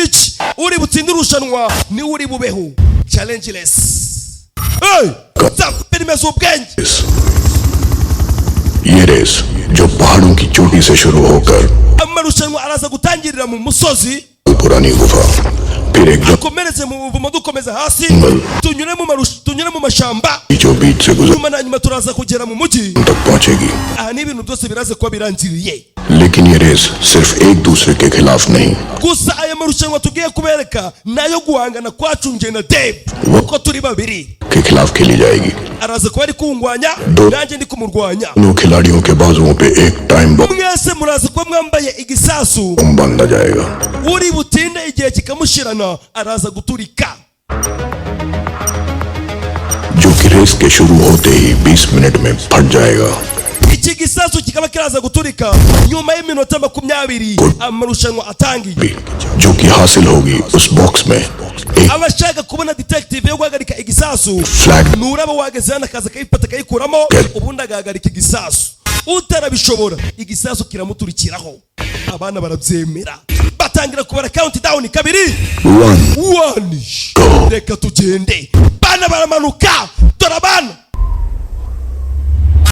iki uri butsinde urushanwa ni uri bubeho challengeless. Hey zaperi mezo ubwenge. ये रेस जो पहाड़ों की चोटी से शुरू होकर amarushanwa araza gutangirira mu musozi पुरानी गुफा फिर एक akomereze mu buvumo dukomeza hasi tunyure mu mashamba जो बीच से गुजर nyuma turaza kugera mu mujyi तक पहुंचेगी. aha ni ibintu byose biraze kuba birangiriye. लेकिन ये रेस सिर्फ एक दूसरे के खिलाफ नहीं. gusa aya marushanwa tugiye kubereka nayo guhangana kwacu nje na Dave uko turi babiri के खिलाफ खेली जाएगी. araza kuba ari kungwanya nanjye ndi kumurwanya. दोनों खिलाड़ियों के बाजुओं पे एक time bomb mwese muraza kuba mwambaye igisasu बांधा जाएगा. uri butinde igihe kikamushirana araza guturika. जो कि रेस के शुरू होते ही 20 मिनट में फट जाएगा. iki gisasu kikaba kiraza guturika nyuma y'iminota 20 amarushanwa atangiye. जो कि हासिल होगी उस बॉक्स में abashaka kubona detective yo guhagarika igisasu nuraba wageze hano akaza kayifata kayikuramo ubundi agahagarika igisasu. Utarabishobora igisasu kiramuturikiraho. Abana barabyemera batangira kubara countdown 2 1 reka tugende bana baramanuka. Dore abana